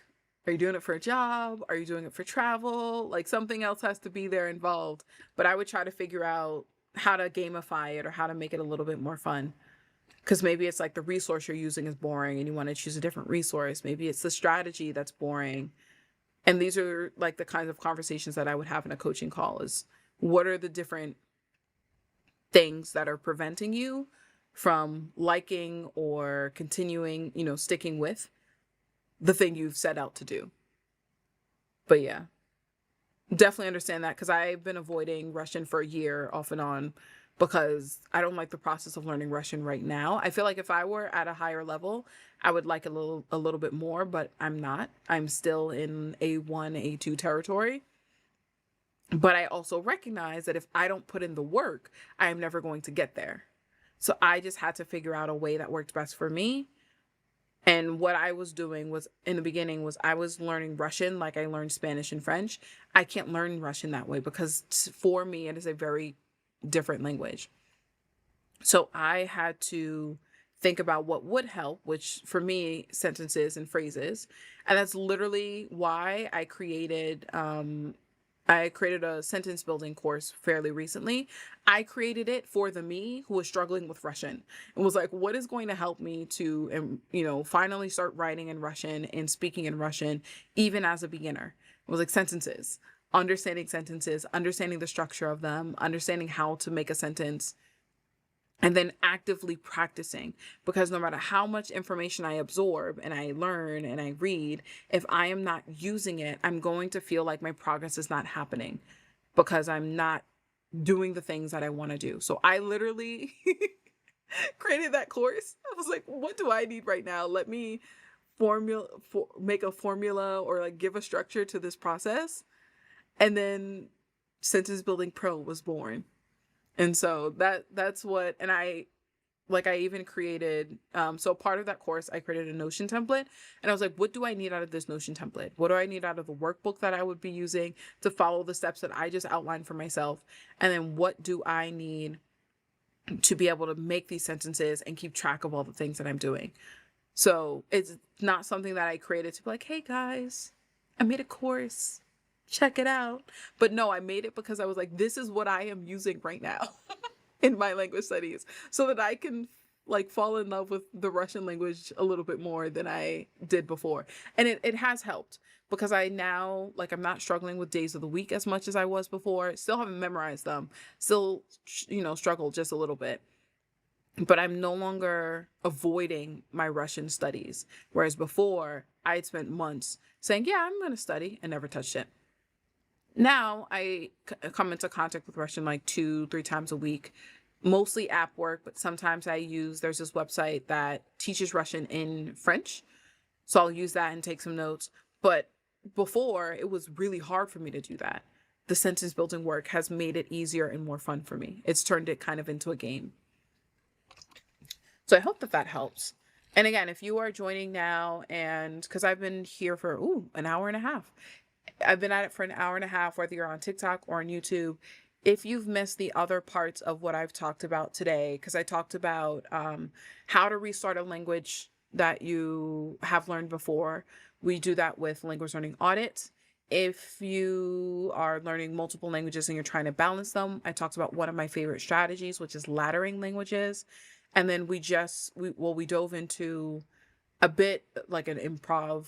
are you doing it for a job? Are you doing it for travel? Like something else has to be there involved. But I would try to figure out how to gamify it or how to make it a little bit more fun. Because maybe it's like the resource you're using is boring and you want to choose a different resource. Maybe it's the strategy that's boring. And these are like the kinds of conversations that I would have in a coaching call is what are the different things that are preventing you from liking or continuing, sticking with the thing you've set out to do. But yeah, definitely understand that because I've been avoiding Russian for a year off and on because I don't like the process of learning Russian right now. I feel like if I were at a higher level, I would like a little bit more, but I'm not. I'm still in A1, A2 territory. But I also recognize that if I don't put in the work, I am never going to get there. So I just had to figure out a way that worked best for me. And what I was doing was in the beginning was I was learning Russian like I learned Spanish and French. I can't learn Russian that way because for me, it is a very different language. So I had to think about what would help, which for me, sentences and phrases. And that's literally why I created a sentence building course fairly recently. I created it for the me who was struggling with Russian and was like, what is going to help me to, finally start writing in Russian and speaking in Russian, even as a beginner? It was like sentences, understanding the structure of them, understanding how to make a sentence, and then actively practicing, because no matter how much information I absorb and I learn and I read, if I am not using it, I'm going to feel like my progress is not happening because I'm not doing the things that I want to do. So I literally created that course. I was like, what do I need right now? Let me make a formula or like give a structure to this process. And then Sentence Building Pro was born. And so that's what, and I even created, so part of that course, I created a Notion template and I was like, what do I need out of this Notion template? What do I need out of the workbook that I would be using to follow the steps that I just outlined for myself? And then what do I need to be able to make these sentences and keep track of all the things that I'm doing? So it's not something that I created to be like, hey guys, I made a course. Check it out. But no, I made it because I was like, this is what I am using right now in my language studies so that I can like fall in love with the Russian language a little bit more than I did before. And it has helped because I now like I'm not struggling with days of the week as much as I was before. Still haven't memorized them. Still struggle just a little bit. But I'm no longer avoiding my Russian studies. Whereas before, I had spent months saying, yeah, I'm going to study and never touched it. Now I come into contact with Russian like 2, 3 times a week, mostly app work, but sometimes there's this website that teaches Russian in French. So I'll use that and take some notes. But before, it was really hard for me to do that. The sentence building work has made it easier and more fun for me. It's turned it kind of into a game. So I hope that helps. And again, if you are joining now, and because I've been here for an hour and a half, I've been at it for an hour and a half, whether you're on TikTok or on YouTube. If you've missed the other parts of what I've talked about today, because I talked about how to restart a language that you have learned before, we do that with Language Learning Audit. If you are learning multiple languages and you're trying to balance them, I talked about one of my favorite strategies, which is laddering languages. And then we dove into a bit like an improv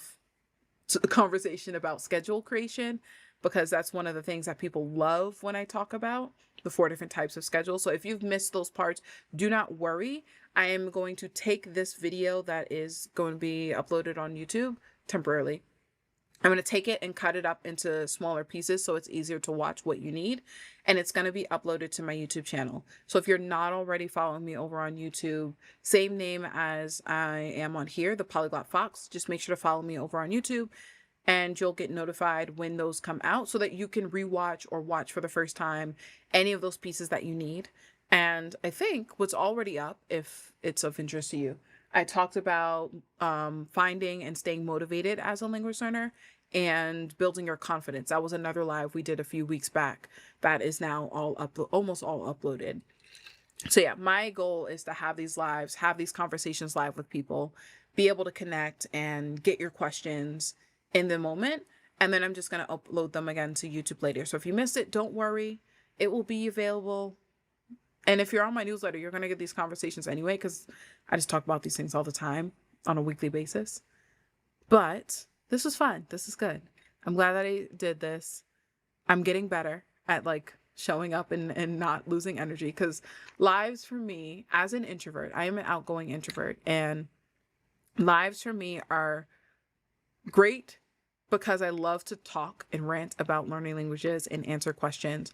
conversation about schedule creation, because that's one of the things that people love when I talk about the 4 different types of schedules. So if you've missed those parts, do not worry. I am going to take this video that is going to be uploaded on YouTube temporarily. I'm going to take it and cut it up into smaller pieces so it's easier to watch what you need. And it's going to be uploaded to my YouTube channel. So if you're not already following me over on YouTube, same name as I am on here, the Polyglot Fox, just make sure to follow me over on YouTube and you'll get notified when those come out so that you can rewatch or watch for the first time any of those pieces that you need. And I think what's already up, if it's of interest to you, I talked about finding and staying motivated as a language learner and building your confidence. That was another live we did a few weeks back that is now almost all uploaded. So yeah, my goal is to have these lives, have these conversations live with people, be able to connect and get your questions in the moment. And then I'm just going to upload them again to YouTube later. So if you missed it, don't worry. It will be available. And if you're on my newsletter, you're going to get these conversations anyway, because I just talk about these things all the time on a weekly basis. But this was fun. This is good. I'm glad that I did this. I'm getting better at like showing up and not losing energy, because lives for me as an introvert, I am an outgoing introvert, and lives for me are great because I love to talk and rant about learning languages and answer questions.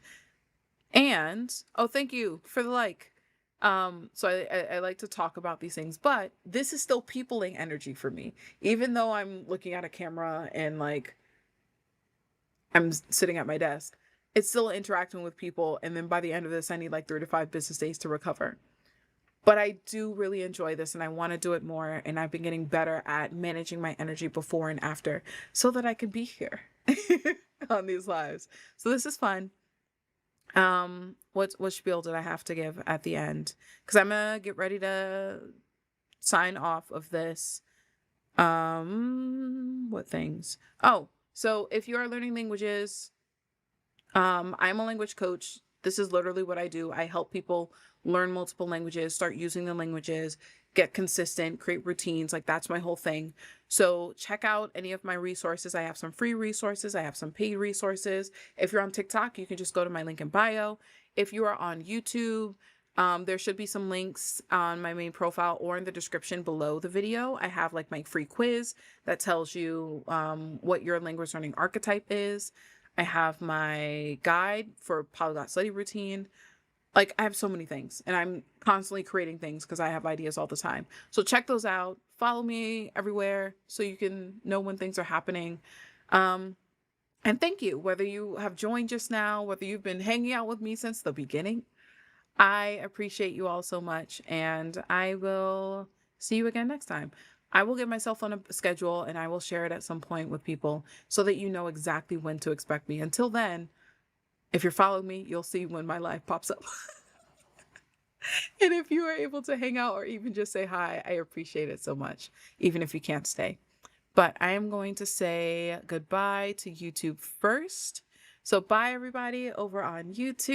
And thank you for the like. So I like to talk about these things, but this is still peopling energy for me. Even though I'm looking at a camera and like I'm sitting at my desk, it's still interacting with people. And then by the end of this, I need like 3 to 5 business days to recover. But I do really enjoy this and I want to do it more. And I've been getting better at managing my energy before and after so that I can be here on these lives. So this is fun. What spiel did I have to give at the end? Because I'm gonna get ready to sign off of this. What things? Oh, so if you are learning languages, I'm a language coach. This is literally what I do. I help people learn multiple languages, start using the languages, get consistent, create routines. Like that's my whole thing. So check out any of my resources. I have some free resources. I have some paid resources. If you're on TikTok, you can just go to my link in bio. If you are on YouTube, there should be some links on my main profile or in the description below the video. I have like my free quiz that tells you what your language learning archetype is. I have my guide for polyglot study routine. Like I have so many things and I'm constantly creating things because I have ideas all the time. So check those out. Follow me everywhere so you can know when things are happening. And thank you, whether you have joined just now, whether you've been hanging out with me since the beginning. I appreciate you all so much, and I will see you again next time. I will get myself on a schedule and I will share it at some point with people so that you know exactly when to expect me. Until then, if you're following me, you'll see when my live pops up. And if you are able to hang out or even just say hi, I appreciate it so much, even if you can't stay. But I am going to say goodbye to YouTube first. So bye everybody over on YouTube.